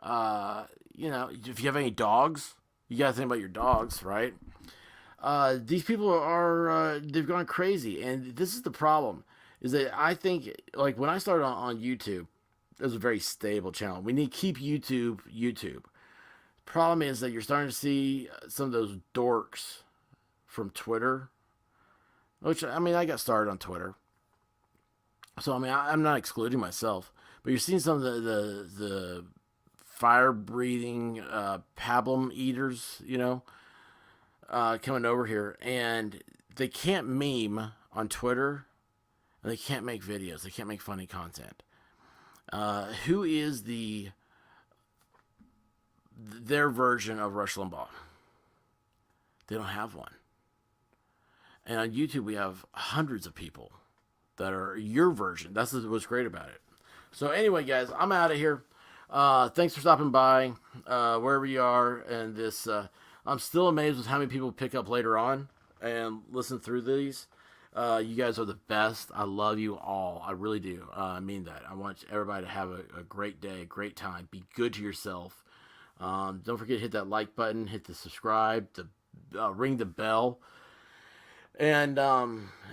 If you have any dogs, you got to think about your dogs, right? These people they've gone crazy. And this is the problem, is that I think, like, when I started on YouTube, it was a very stable channel. We need to keep YouTube. Problem is that you're starting to see some of those dorks from Twitter, which, I mean, I got started on Twitter, so I mean, I'm not excluding myself, but you're seeing some of the fire breathing pablum eaters, coming over here, and they can't meme on Twitter, and they can't make videos, they can't make funny content. Who is their version of Rush Limbaugh? They don't have one. And on YouTube, we have hundreds of people that are your version. That's what's great about it. So anyway, guys, I'm out of here. Thanks for stopping by, wherever you are. And this, I'm still amazed with how many people pick up later on and listen through these. You guys are the best. I love you all. I really do. I mean that. I want everybody to have a great day, a great time. Be good to yourself. Don't forget to hit that like button, hit the subscribe, ring the bell. And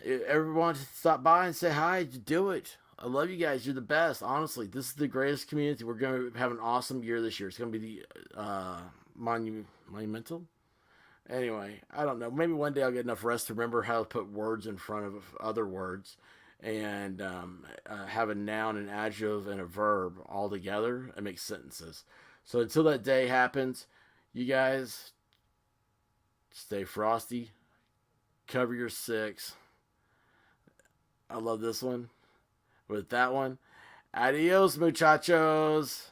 if everyone wants to stop by and say hi, do it. I love you guys. You're the best. Honestly, this is the greatest community. We're going to have an awesome year this year. It's going to be the monumental. Anyway, I don't know. Maybe one day I'll get enough rest to remember how to put words in front of other words and have a noun, an adjective, and a verb all together and make sentences. So until that day happens, you guys stay frosty. Cover your six. I love this one. With that one, adios, muchachos.